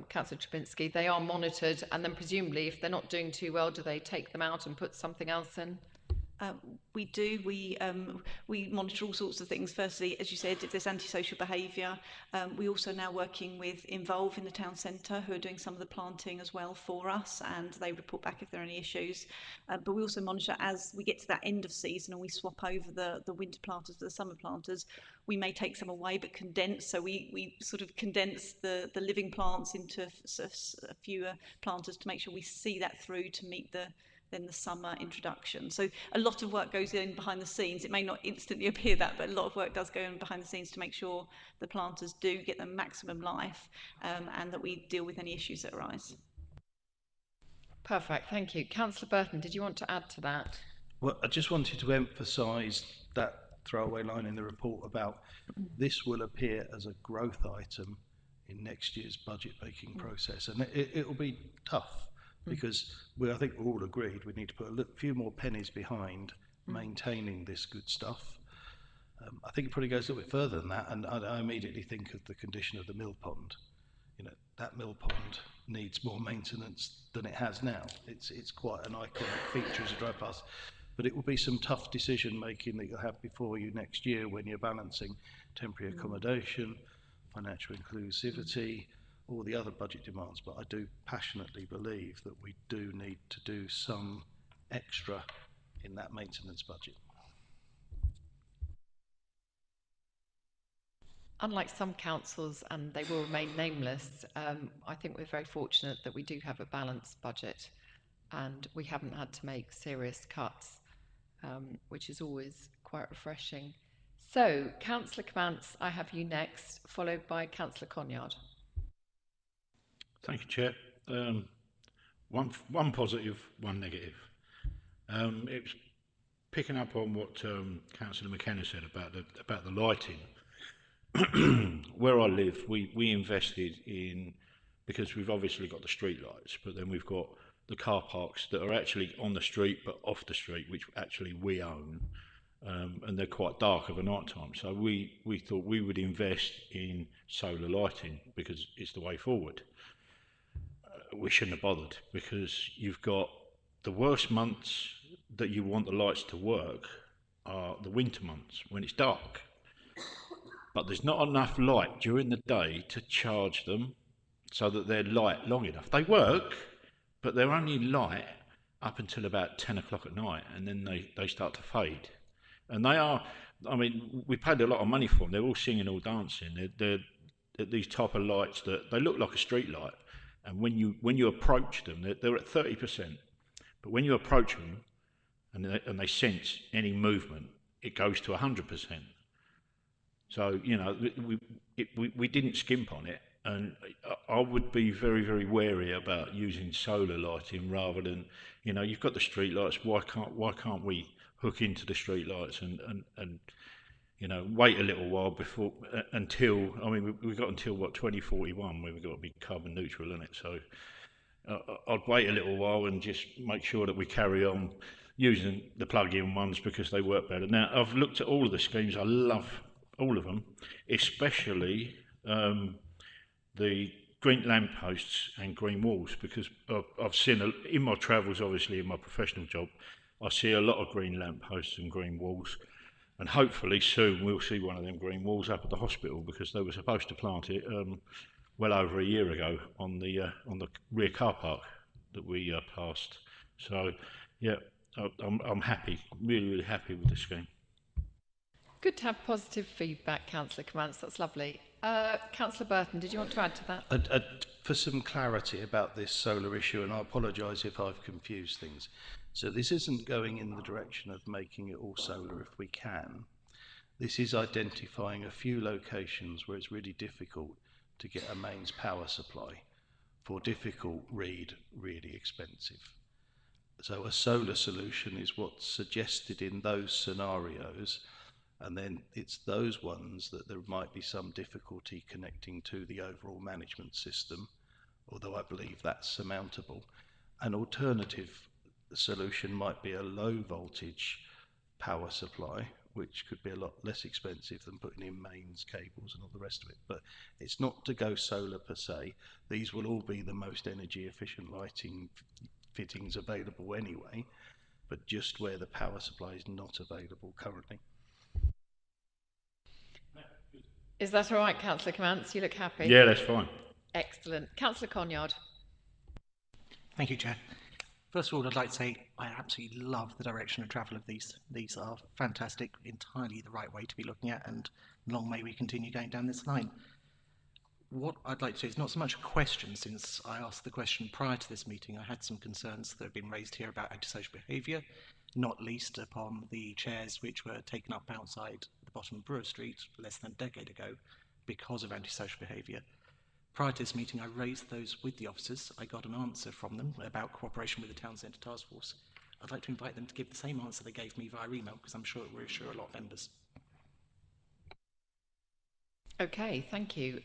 Councillor Trubinski. They are monitored, and then presumably if they're not doing too well, do they take them out and put something else in? We do. We monitor all sorts of things. Firstly, as you said, if there's antisocial behaviour, we also now working with Involve in the town centre, who are doing some of the planting as well for us, and they report back if there are any issues. But we also monitor as we get to that end of season and we swap over the winter planters to the summer planters. We may take some away, but condense. So we sort of condense the living plants into fewer planters to make sure we see that through to meet the summer introduction. So a lot of work goes in behind the scenes. It may not instantly appear that, but a lot of work does go in behind the scenes to make sure the planters do get the maximum life, and that we deal with any issues that arise. Perfect, thank you. Councillor Burton, did you want to add to that? Well, I just wanted to emphasise that throwaway line in the report about this will appear as a growth item in next year's budget making process, and it'll be tough because I think we're all agreed we need to put a few more pennies behind maintaining this good stuff. I think it probably goes a little bit further than that, and I immediately think of the condition of the mill pond. You know, that mill pond needs more maintenance than it has now. It's quite an iconic feature as a drive past, but it will be some tough decision making that you'll have before you next year when you're balancing temporary accommodation, financial inclusivity, all the other budget demands. But I do passionately believe that we do need to do some extra in that maintenance budget. Unlike some councils, and they will remain nameless, I think we're very fortunate that we do have a balanced budget and we haven't had to make serious cuts, which is always quite refreshing. So, Councillor Cmance, I have you next, followed by Councillor Conyard. Thank you, Chair. One positive, one negative. It's picking up on what Councillor McKenna said about the lighting. Where I live, we invested in, because we've obviously got the street lights, but then we've got the car parks that are actually on the street but off the street, which actually we own, and they're quite dark of a night time. So we thought we would invest in solar lighting because it's the way forward. We shouldn't have bothered, because you've got the worst months that you want the lights to work are the winter months when it's dark. But there's not enough light during the day to charge them so that they're light long enough. They work, but they're only light up until about 10 o'clock at night, and then they start to fade. And they are, I mean, we paid a lot of money for them. They're all singing, all dancing. They're these type of lights that they look like a street light. And when you approach them, they're at 30%. But when you approach them and they sense any movement, it goes to 100%. So, you know, we didn't skimp on it, and I would be very, very wary about using solar lighting rather than, you know, you've got the street lights. Why can't we hook into the street lights and you know, wait a little while before until, I mean, we've got until what, 2041 where we've got to be carbon neutral, isn't it? So I'd wait a little while and just make sure that we carry on using the plug-in ones because they work better. Now, I've looked at all of the schemes. I love all of them, especially the green lampposts and green walls, because I've seen, in my travels, obviously in my professional job, I see a lot of green lampposts and green walls, and hopefully soon we'll see one of them green walls up at the hospital, because they were supposed to plant it well over a year ago on the rear car park that we passed. So yeah, I'm happy, really happy with the scheme. Good to have positive feedback, Councillor Cmance. That's lovely. Councillor Burton, did you want to add to that? For some clarity about this solar issue, and I apologise if I've confused things. So this isn't going in the direction of making it all solar if we can. This is identifying a few locations where it's really difficult to get a mains power supply. For difficult, really expensive. So a solar solution is what's suggested in those scenarios, and then it's those ones that there might be some difficulty connecting to the overall management system, although I believe that's surmountable. An alternative solution might be a low voltage power supply, which could be a lot less expensive than putting in mains, cables and all the rest of it. But it's not to go solar per se. These will all be the most energy efficient lighting fittings available anyway. but just where the power supply is not available currently. Is that all right, Councillor Comance? You look happy. Yeah, that's fine. Excellent. Councillor Conyard. Thank you, Chair. First of all, I'd like to say I absolutely love the direction of travel of these. These are fantastic, entirely the right way to be looking at, and long may we continue going down this line. What I'd like to say is not so much a question, since I asked the question prior to this meeting. I had some concerns that have been raised here about antisocial behaviour, not least upon the chairs which were taken up outside the bottom of Brewer Street less than a decade ago because of antisocial behaviour. Prior to this meeting, I raised those with the officers. I got an answer from them about cooperation with the Town Centre Task Force. I'd like to invite them to give the same answer they gave me via email, because I'm sure it will reassure a lot of members. Okay, thank you.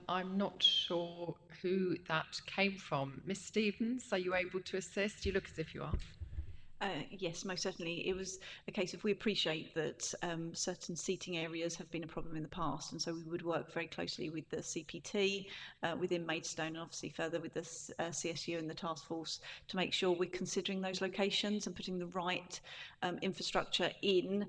I'm not sure who that came from. Miss Stevens, are you able to assist? You look as if you are. Yes, most certainly. It was a case of we appreciate that certain seating areas have been a problem in the past, and so we would work very closely with the CPT within Maidstone, and obviously further with the CSU and the task force to make sure we're considering those locations and putting the right infrastructure in.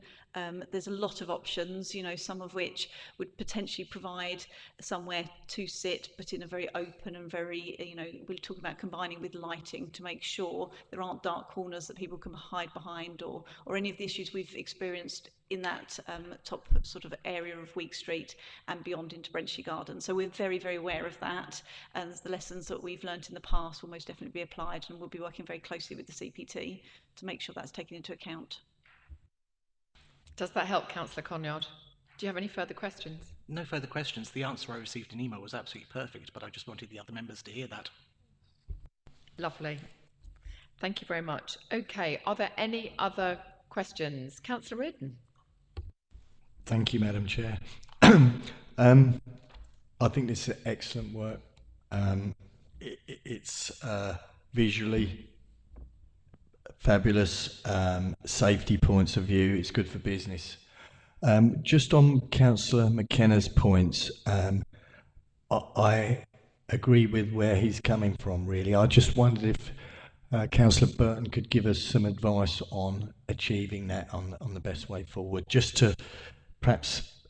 There's a lot of options, you know, some of which would potentially provide somewhere to sit, but in a very open and very, you know, we're talking about combining with lighting to make sure there aren't dark corners that people can hide behind, or any of the issues we've experienced in that top sort of area of Week Street and beyond into Brentshire Garden. So we're very, very aware of that, and the lessons that we've learnt in the past will most definitely be applied, and we'll be working very closely with the CPT to make sure that's taken into account. Does that help, Councillor Conyard? Do you have any further questions? No further questions. The answer I received in email was absolutely perfect, but I just wanted the other members to hear that. Lovely. Thank you very much. Okay, are there any other questions? Councillor Reardon. Thank you, Madam Chair. I think this is excellent work. It's visually fabulous, safety points of view, it's good for business. Just on Councillor McKenna's points, I agree with where he's coming from, really. I just wondered if Councillor Burton could give us some advice on achieving that on the best way forward, just to perhaps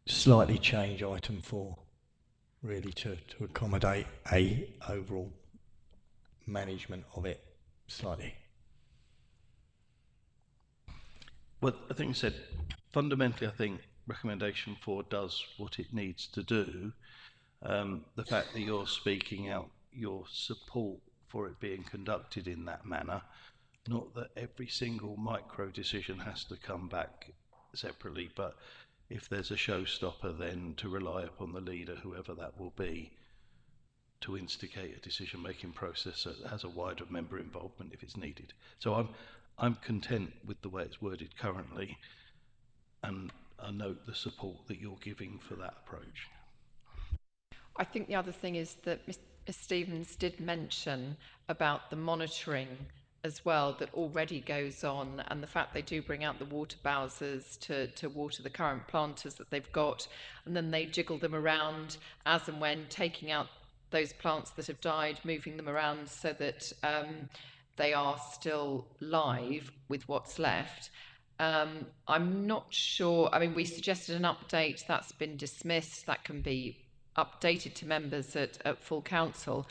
slightly change item 4, really, to accommodate a overall management of it slightly. Well, I think I said, fundamentally, I think recommendation 4 does what it needs to do. The fact that you're speaking out your support for it being conducted in that manner, not that every single micro decision has to come back separately, but if there's a showstopper, then to rely upon the leader, whoever that will be, to instigate a decision-making process that has a wider member involvement if it's needed. So I'm content with the way it's worded currently, and I note the support that you're giving for that approach. I think the other thing is that Ms Stevens did mention about the monitoring as well that already goes on, and the fact they do bring out the water bowsers to water the current planters that they've got, and then they jiggle them around as and when, taking out those plants that have died, moving them around so that they are still live with what's left. I'm not sure, I mean, we suggested an update, that's been dismissed, that can be updated to members at full council.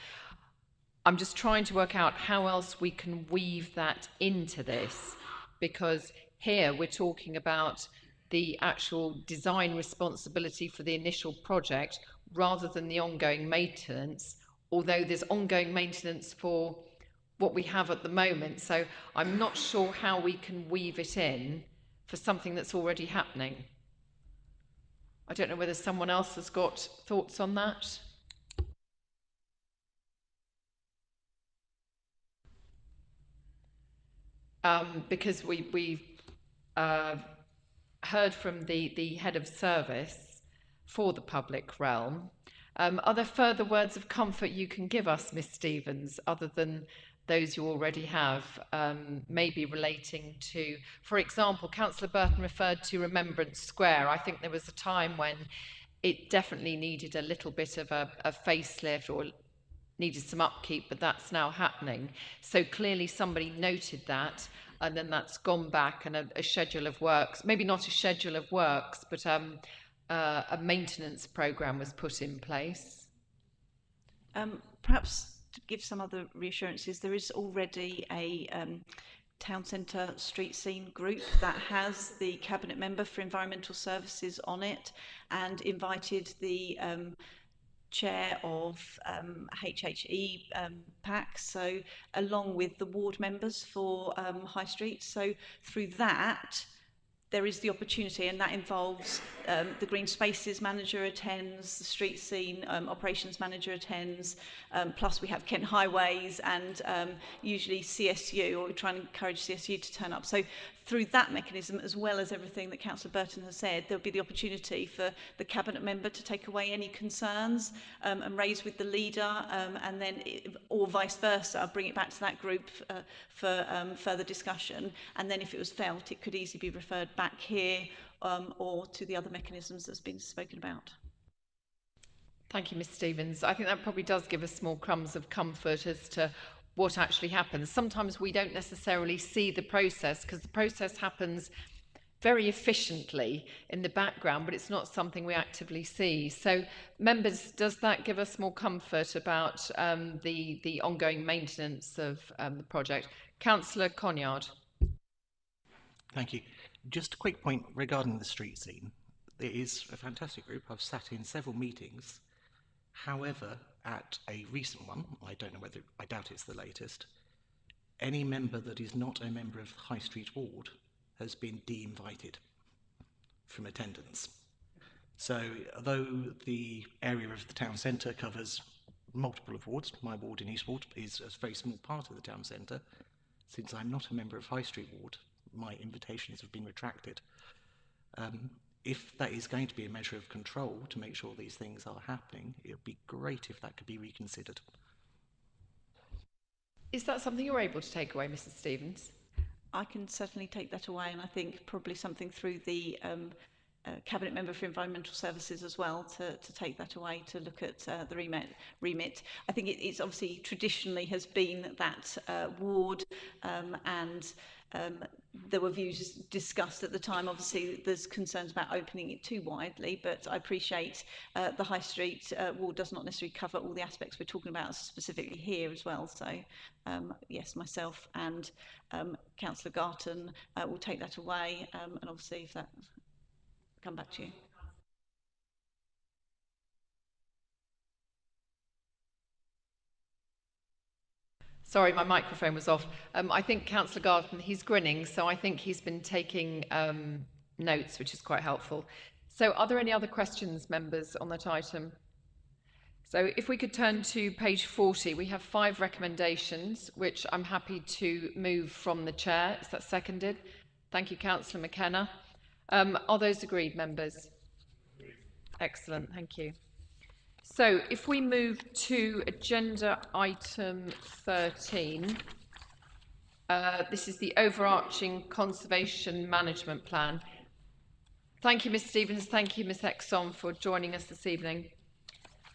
I'm just trying to work out how else we can weave that into this, because here we're talking about the actual design responsibility for the initial project rather than the ongoing maintenance, although there's ongoing maintenance for what we have at the moment. So I'm not sure how we can weave it in for something that's already happening. I don't know whether someone else has got thoughts on that. Because we've heard from the head of service for the public realm. Are there further words of comfort you can give us, Miss Stevens, other than those you already have, maybe relating to, for example, Councillor Burton referred to Remembrance Square. I think there was a time when it definitely needed a little bit of a facelift, or needed some upkeep, but that's now happening. So clearly somebody noted that, and then that's gone back, and a schedule of works, maybe not a schedule of works, but a maintenance programme was put in place. Perhaps to give some other reassurances, there is already a town centre street scene group that has the cabinet member for environmental services on it, and invited the chair of HHE PAC, so along with the ward members for High Street. So through that, there is the opportunity, and that involves the green spaces manager attends, the street scene operations manager attends, plus we have Kent Highways and usually CSU, or we try and encourage CSU to turn up. So through that mechanism, as well as everything that Councillor Burton has said, there'll be the opportunity for the cabinet member to take away any concerns and raise with the leader, and then, or vice versa, bring it back to that group for further discussion. And then if it was felt, it could easily be referred back here or to the other mechanisms that's been spoken about. Thank you, Ms Stevens. I think that probably does give us small crumbs of comfort as to what actually happens. Sometimes we don't necessarily see the process, because the process happens very efficiently in the background, but it's not something we actively see. So, members, does that give us more comfort about the ongoing maintenance of the project? Councillor Conyard. Thank you. Just a quick point regarding the street scene. It is a fantastic group. I've sat in several meetings. However, at a recent one, I don't know whether, I doubt it's the latest, any member that is not a member of High Street Ward has been de-invited from attendance. So, although the area of the town centre covers multiple of wards, my ward in Eastward is a very small part of the town centre. Since I'm not a member of High Street Ward, my invitations have been retracted. If that is going to be a measure of control to make sure these things are happening, it would be great if that could be reconsidered. Is that something you're able to take away, Mrs Stevens? I can certainly take that away, and I think probably something through the Cabinet Member for Environmental Services as well to take that away, to look at the remit. I think it's obviously traditionally has been that ward, and there were views discussed at the time. Obviously there's concerns about opening it too widely, but I appreciate the High Street ward does not necessarily cover all the aspects we're talking about specifically here as well. So yes, myself and Councillor Garton will take that away, and obviously if that come back to you. Sorry, my microphone was off. I think Councillor Garton, he's grinning, so I think he's been taking notes, which is quite helpful. So are there any other questions, members, on that item? So if we could turn to page 40, we have 5 recommendations, which I'm happy to move from the chair. Is that seconded? Thank you, Councillor McKenna. Are those agreed, members? Excellent, thank you. So if we move to agenda item 13, this is the overarching conservation management plan. Thank you, Ms Stevens, thank you, Ms Exon, for joining us this evening.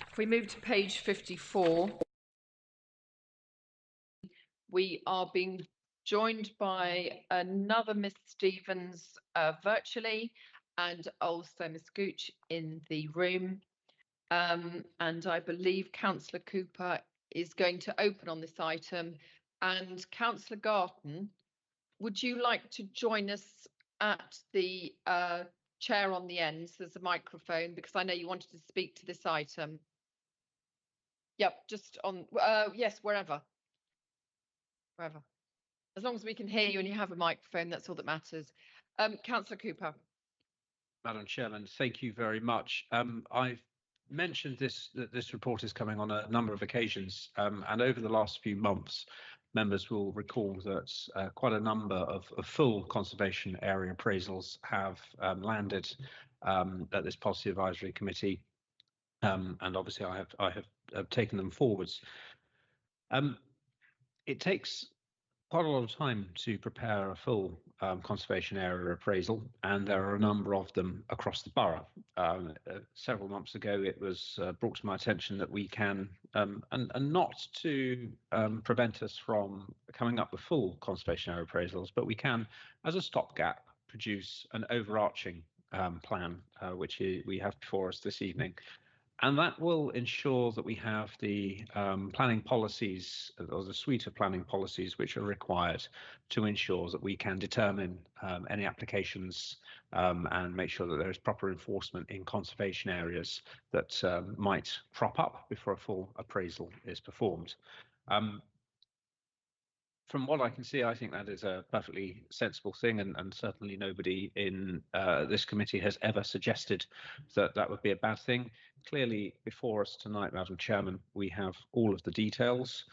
If we move to page 54, we are being joined by another Ms Stevens virtually, and also Ms Gooch in the room. And I believe Councillor Cooper is going to open on this item. And Councillor Garton, would you like to join us at the chair on the end? So there's a microphone, because I know you wanted to speak to this item. Yep, just on, yes, wherever. Wherever. As long as we can hear you and you have a microphone, that's all that matters. Councillor Cooper. Madam Chairman, thank you very much. I've mentioned that this report is coming on a number of occasions, and over the last few months, members will recall that quite a number of full conservation area appraisals have landed at this Policy Advisory Committee, and obviously I have taken them forwards. It takes quite a lot of time to prepare a full conservation area appraisal, and there are a number of them across the borough. several months ago, it was brought to my attention that we can, and not to prevent us from coming up with full conservation area appraisals, but we can, as a stopgap, produce an overarching plan, which we have before us this evening. And that will ensure that we have the planning policies, or the suite of planning policies which are required to ensure that we can determine any applications and make sure that there is proper enforcement in conservation areas that might crop up before a full appraisal is performed. From what I can see, I think that is a perfectly sensible thing, and certainly nobody in this committee has ever suggested that that would be a bad thing. Clearly, before us tonight, Madam Chairman, we have all of the details,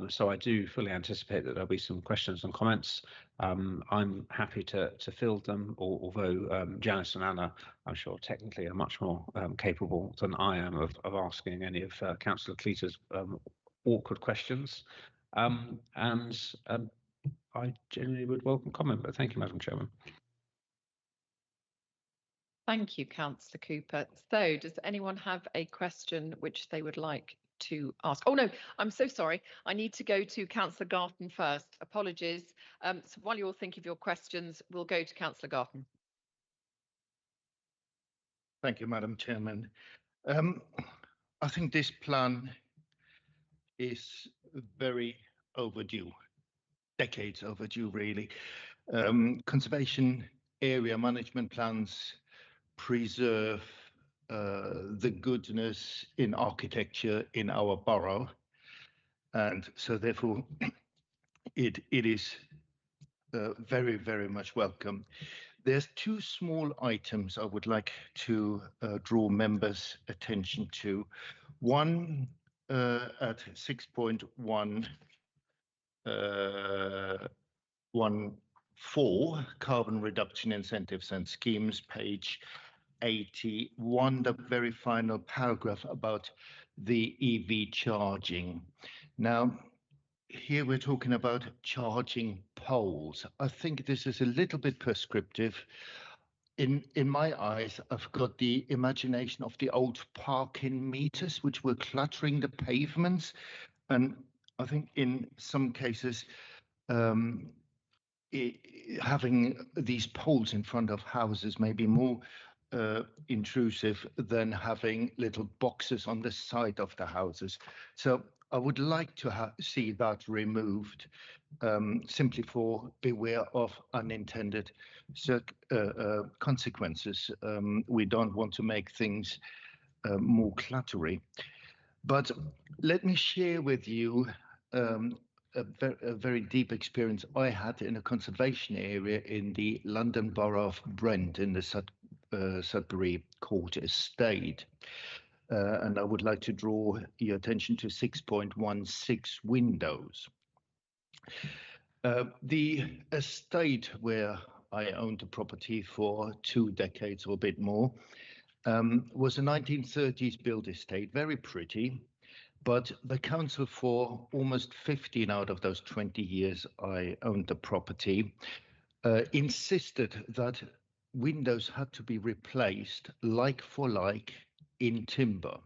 so I do fully anticipate that there'll be some questions and comments. I'm happy to field them, although Janice and Anna, I'm sure, technically are much more capable than I am of asking any of Councillor Cleater's awkward questions. I generally would welcome comment, but thank you, Madam Chairman. Thank you, Councillor Cooper. So does anyone have a question which they would like to ask? Oh no, I'm so sorry. I need to go to Councillor Garton first. Apologies. So while you all think of your questions, we'll go to Councillor Garton. Thank you, Madam Chairman. I think this plan is very overdue, decades overdue, really. Conservation area management plans preserve the goodness in architecture in our borough, and so therefore it is very, very much welcome. There's two small items I would like to draw members' attention to. One at 6.114, carbon reduction incentives and schemes, page 81, the very final paragraph about the EV charging. Now, here we're talking about charging poles. I think this is a little bit prescriptive. In my eyes, I've got the imagination of the old parking meters, which were cluttering the pavements. And I think in some cases, having these poles in front of houses may be more intrusive than having little boxes on the side of the houses. So I would like to see that removed, simply for beware of unintended consequences. We don't want to make things more cluttery. But let me share with you a very deep experience I had in a conservation area in the London Borough of Brent in the Sudbury Court Estate. And I would like to draw your attention to 6.16 windows. The estate where I owned a property for 2 decades or a bit more was a 1930s built estate, very pretty, but the council for almost 15 out of those 20 years I owned the property insisted that windows had to be replaced like for like in timber,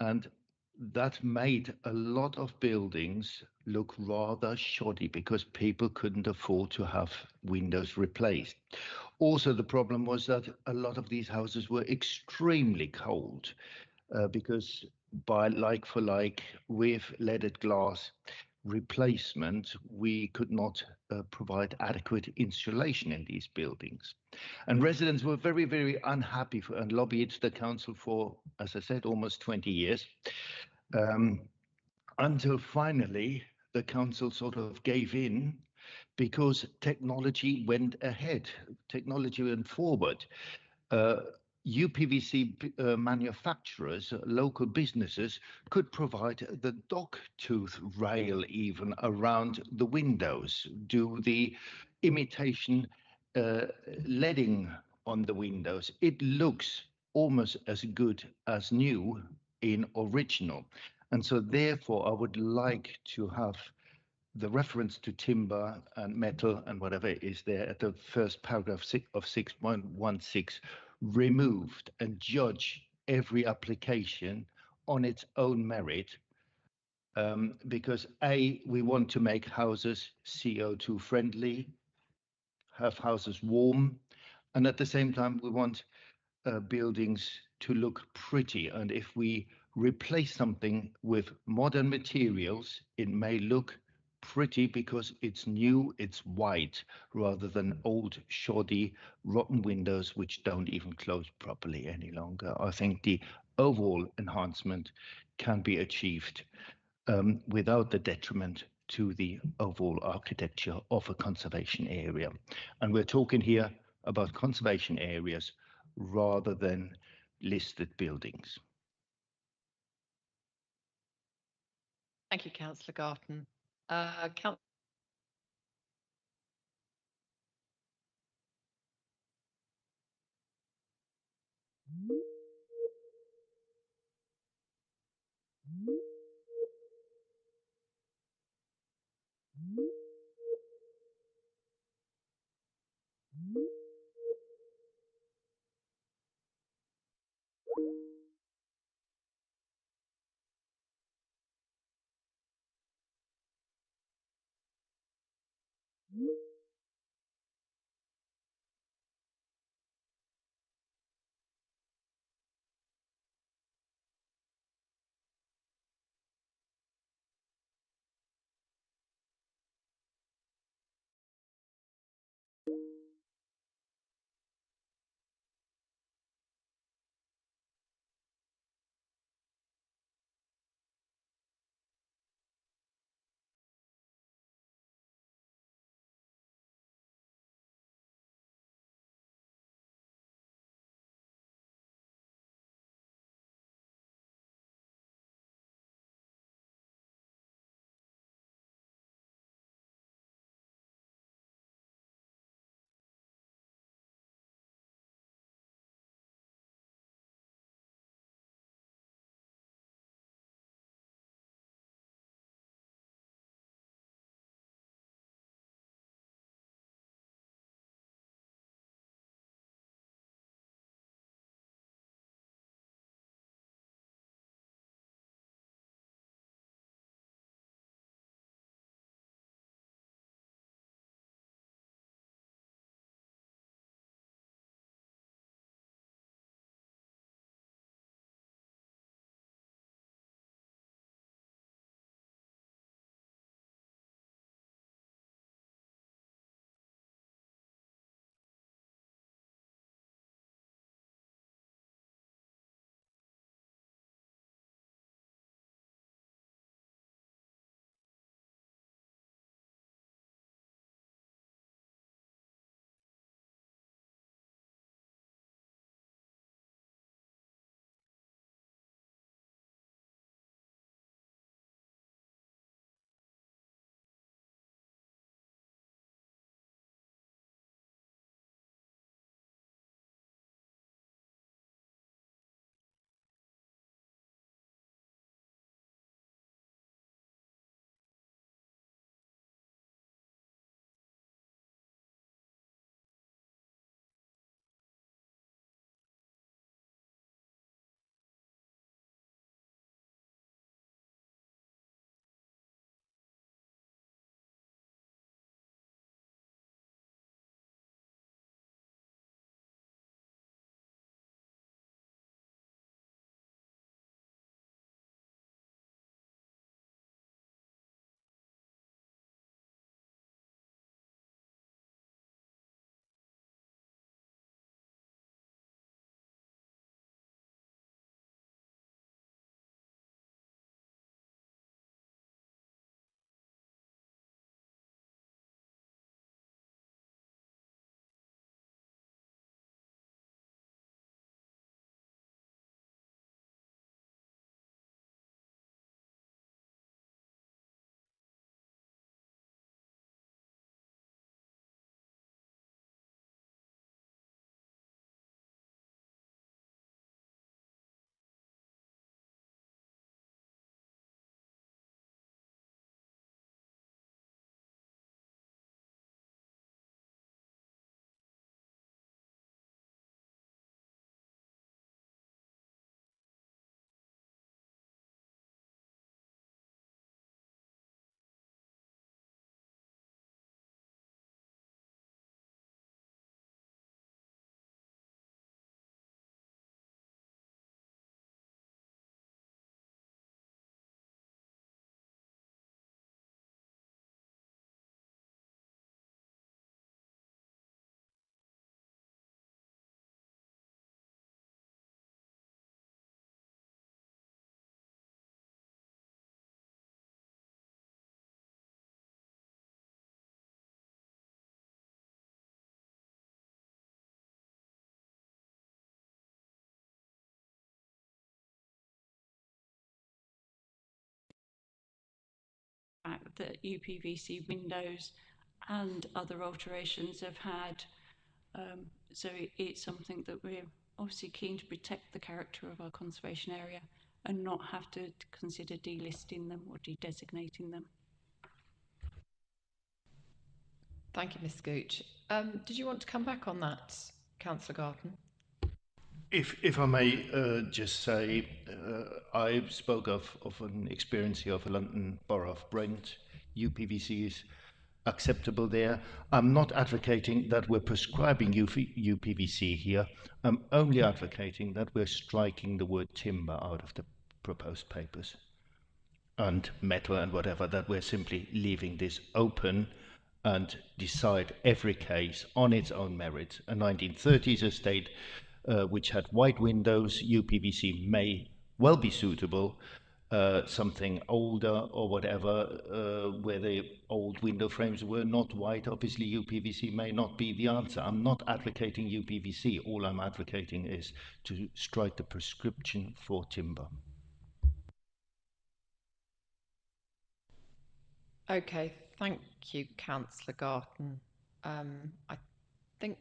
and that made a lot of buildings look rather shoddy because people couldn't afford to have windows replaced. Also, the problem was that a lot of these houses were extremely cold because by like for like with leaded glass replacement, we could not provide adequate insulation in these buildings. And residents were very, very unhappy and lobbied the council for, as I said, almost 20 years, until finally the council sort of gave in because technology went ahead, technology went forward. UPVC manufacturers, local businesses, could provide the dog tooth rail even around the windows, do the imitation leading on the windows. It looks almost as good as new in original. And so therefore I would like to have the reference to timber and metal and whatever is there at the first paragraph of 6.16 removed and judge every application on its own merit, because we want to make houses CO2 friendly, have houses warm, and at the same time we want buildings to look pretty. And if we replace something with modern materials, it may look pretty because it's new, it's white, rather than old, shoddy, rotten windows which don't even close properly any longer. I think the overall enhancement can be achieved without the detriment to the overall architecture of a conservation area. And we're talking here about conservation areas rather than listed buildings. Thank you, Councillor Garton. fact that UPVC windows and other alterations have had. So it's something that we're obviously keen to protect the character of our conservation area and not have to consider delisting them or de-designating them. Thank you, Ms Gooch. Did you want to come back on that, Councillor Garton? If I may just say, I spoke of an experience here of a London Borough of Brent. UPVC is acceptable there. I'm not advocating that we're prescribing UPVC here. I'm only advocating that we're striking the word timber out of the proposed papers and metal and whatever, that we're simply leaving this open and decide every case on its own merit. A 1930s estate which had white windows, UPVC may well be suitable. Something older or whatever, where the old window frames were not white, obviously UPVC may not be the answer. I'm not advocating UPVC. All I'm advocating is to strike the prescription for timber. Okay, thank you, Councillor Garton. I think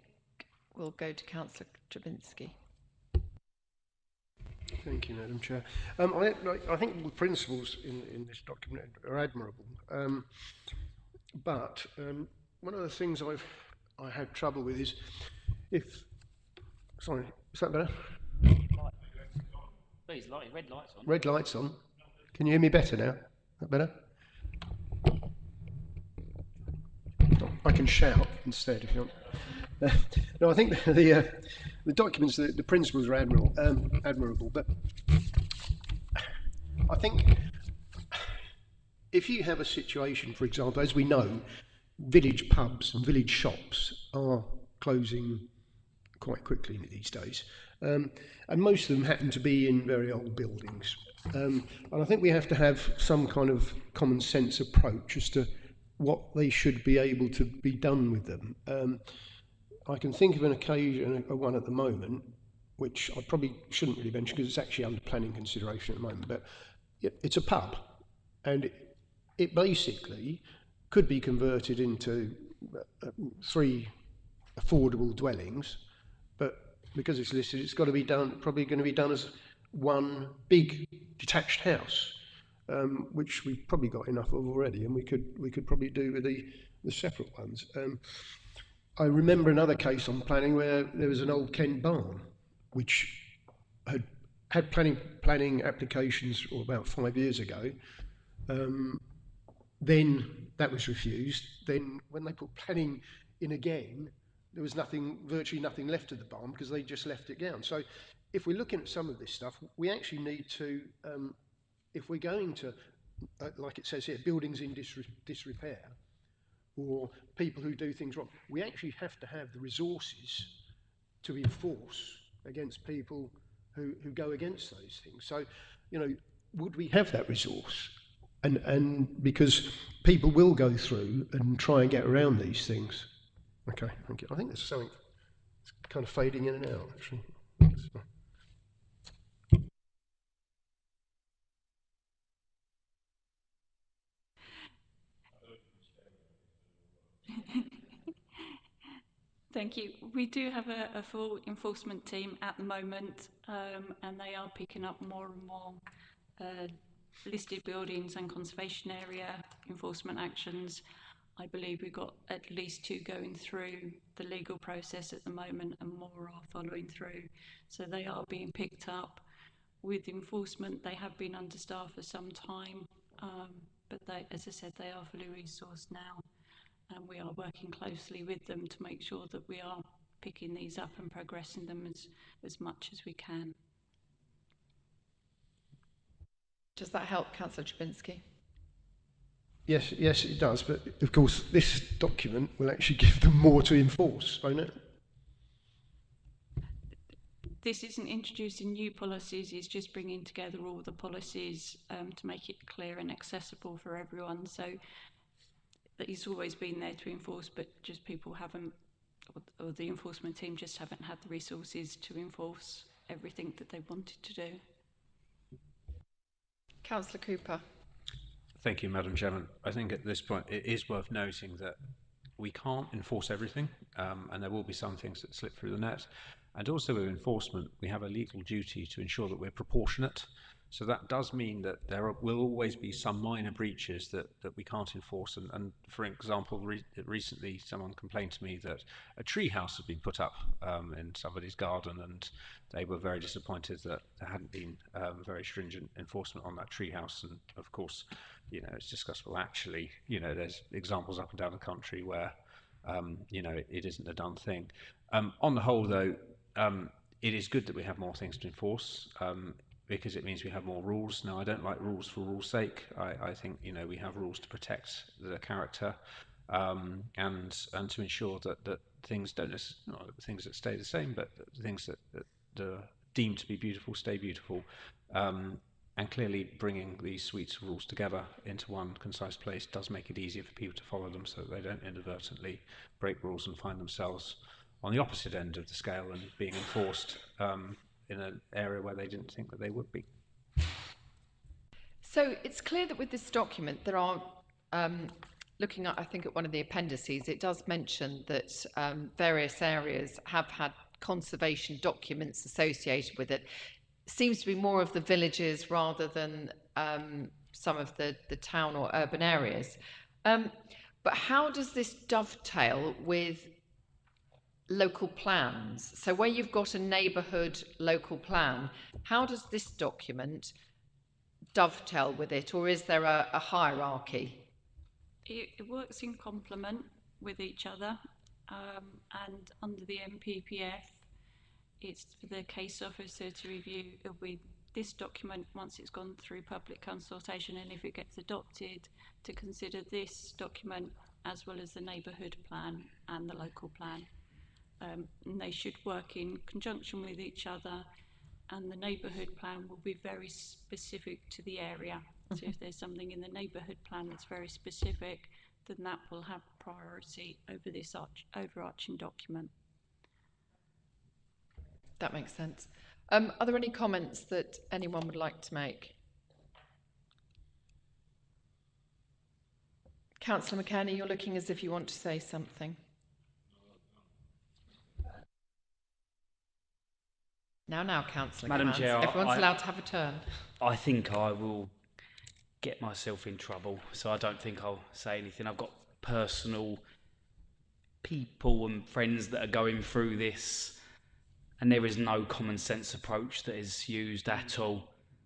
we'll go to Councillor Drabinski. Thank you, Madam Chair. I think the principles in this document are admirable, but one of the things I had trouble with is sorry, is that better? Please, red lights on. Red lights on. Can you hear me better now? Is that better? I can shout instead if you want. No, I think the documents, the principles are admirable, but I think if you have a situation, for example, as we know, village pubs and village shops are closing quite quickly these days, and most of them happen to be in very old buildings, and I think we have to have some kind of common sense approach as to what they should be able to be done with them. I can think of an occasion, one at the moment, which I probably shouldn't really mention because it's actually under planning consideration at the moment, but it's a pub, and it basically could be converted into 3 affordable dwellings, but because it's listed, it's got to be done, probably going to be done as one big detached house, which we've probably got enough of already, and we could probably do with the separate ones. I remember another case on planning where there was an old Kent barn, which had planning applications about 5 years ago. Then that was refused. Then when they put planning in again, there was virtually nothing left of the barn because they just left it down. So if we're looking at some of this stuff, we actually need to, if we're going to, like it says here, buildings in disrepair, or people who do things wrong, we actually have to have the resources to enforce against people who go against those things. So, would we have that resource? And because people will go through and try and get around these things. Okay, thank you. I think there's something kind of fading in and out, actually. Thank you. We do have a full enforcement team at the moment, and they are picking up more and more listed buildings and conservation area enforcement actions. I believe we've got at least 2 going through the legal process at the moment, and more are following through. So they are being picked up. With enforcement, they have been understaffed for some time, but they, as I said, they are fully resourced now. And we are working closely with them to make sure that we are picking these up and progressing them as much as we can. Does that help, Councillor Drabinski? Yes, it does. But of course, this document will actually give them more to enforce, won't it? This isn't introducing new policies, it's just bringing together all the policies to make it clear and accessible for everyone. So it's always been there to enforce, but just people haven't, or the enforcement team just haven't had the resources to enforce everything that they wanted to do. Councillor Cooper. Thank you, Madam Chairman. I think at this point it is worth noting that we can't enforce everything, and there will be some things that slip through the net. And also with enforcement, we have a legal duty to ensure that we're proportionate. So that does mean that will always be some minor breaches that we can't enforce. And for example, recently someone complained to me that a tree house had been put up in somebody's garden, and they were very disappointed that there hadn't been very stringent enforcement on that tree house. And of course, you know, it's discussed, well, actually, you know, there's examples up and down the country where, you know, it isn't a done thing. On the whole, though, it is good that we have more things to enforce, because it means we have more rules. Now, I don't like rules for rules' sake. I think, you know, we have rules to protect the character, and to ensure that things don't not things that stay the same, but things that are deemed to be beautiful stay beautiful. And clearly bringing these suites of rules together into one concise place does make it easier for people to follow them, so that they don't inadvertently break rules and find themselves on the opposite end of the scale and being enforced in an area where they didn't think that they would be. So it's clear that with this document there are, looking at, I think, at one of the appendices, it does mention that various areas have had conservation documents associated with it. Seems to be more of the villages rather than some of the town or urban areas. But how does this dovetail with local plans? So where you've got a neighbourhood local plan, how does this document dovetail with it, or is there a hierarchy? It works in complement with each other, and under the MPPF, it's for the case officer to review with this document once it's gone through public consultation, and if it gets adopted, to consider this document as well as the neighbourhood plan and the local plan. And they should work in conjunction with each other, and the neighbourhood plan will be very specific to the area. So if there's something in the neighbourhood plan that's very specific, then that will have priority over this overarching document. That makes sense. Are there any comments that anyone would like to make? Councillor McKenna, you're looking as if you want to say something. Now, Councillor Madam Gans. Chair, Everyone's allowed to have a turn. I think I will get myself in trouble, so I don't think I'll say anything. I've got personal people and friends that are going through this, and there is no common sense approach that is used at all.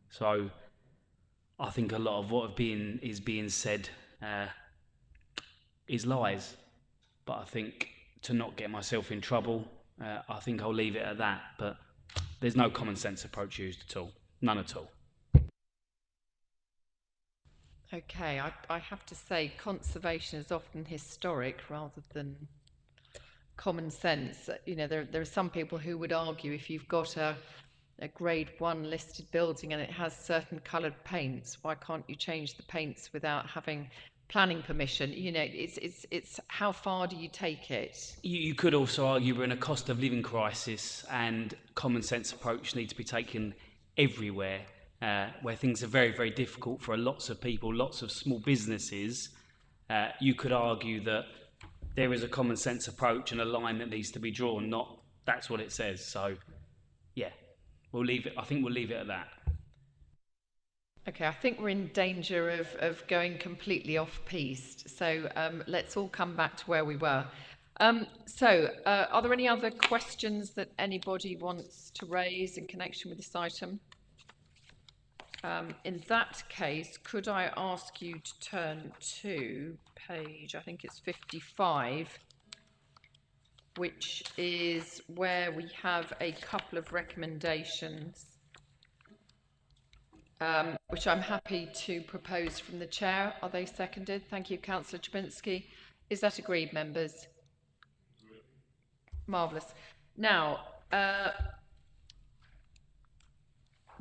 So I think a lot of what is being said is lies. But I think to not get myself in trouble, I think I'll leave it at that. But there's no common sense approach used at all. None at all. Okay, I have to say conservation is often historic rather than common sense. You know, there are some people who would argue if you've got a grade 1 listed building and it has certain coloured paints, why can't you change the paints without having planning permission? You know, it's how far do you take it? You could also argue we're in a cost of living crisis, and common sense approach needs to be taken everywhere, where things are very, very difficult for lots of people, lots of small businesses. You could argue that there is a common sense approach and a line that needs to be drawn, not that's what it says. So, yeah, we'll leave it. I think we'll leave it at that. Okay, I think we're in danger of going completely off-piste, so let's all come back to where we were. Are there any other questions that anybody wants to raise in connection with this item? In that case, could I ask you to turn to page, I think it's 55, which is where we have a couple of recommendations, which I'm happy to propose from the chair. Are they seconded? Thank you, Councillor Czubinski. Is that agreed, members? Marvellous. Now,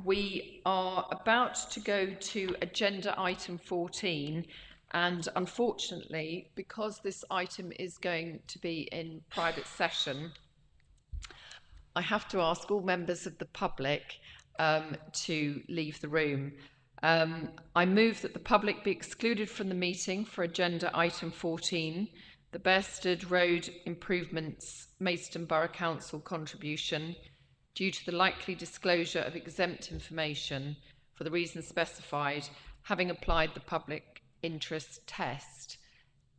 we are about to go to agenda item 14, and unfortunately, because this item is going to be in private session, I have to ask all members of the public to leave the room. I move that the public be excluded from the meeting for agenda item 14, the Bearsted Road Improvements Maidstone Borough Council contribution, due to the likely disclosure of exempt information for the reasons specified, having applied the public interest test.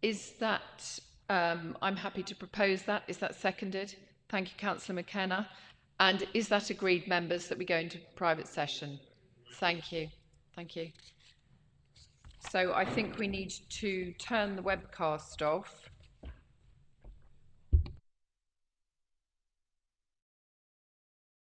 Is that, I'm happy to propose that. Is that seconded? Thank you, Councillor McKenna. And is that agreed, members, that we go into private session? Thank you. Thank you. So I think we need to turn the webcast off.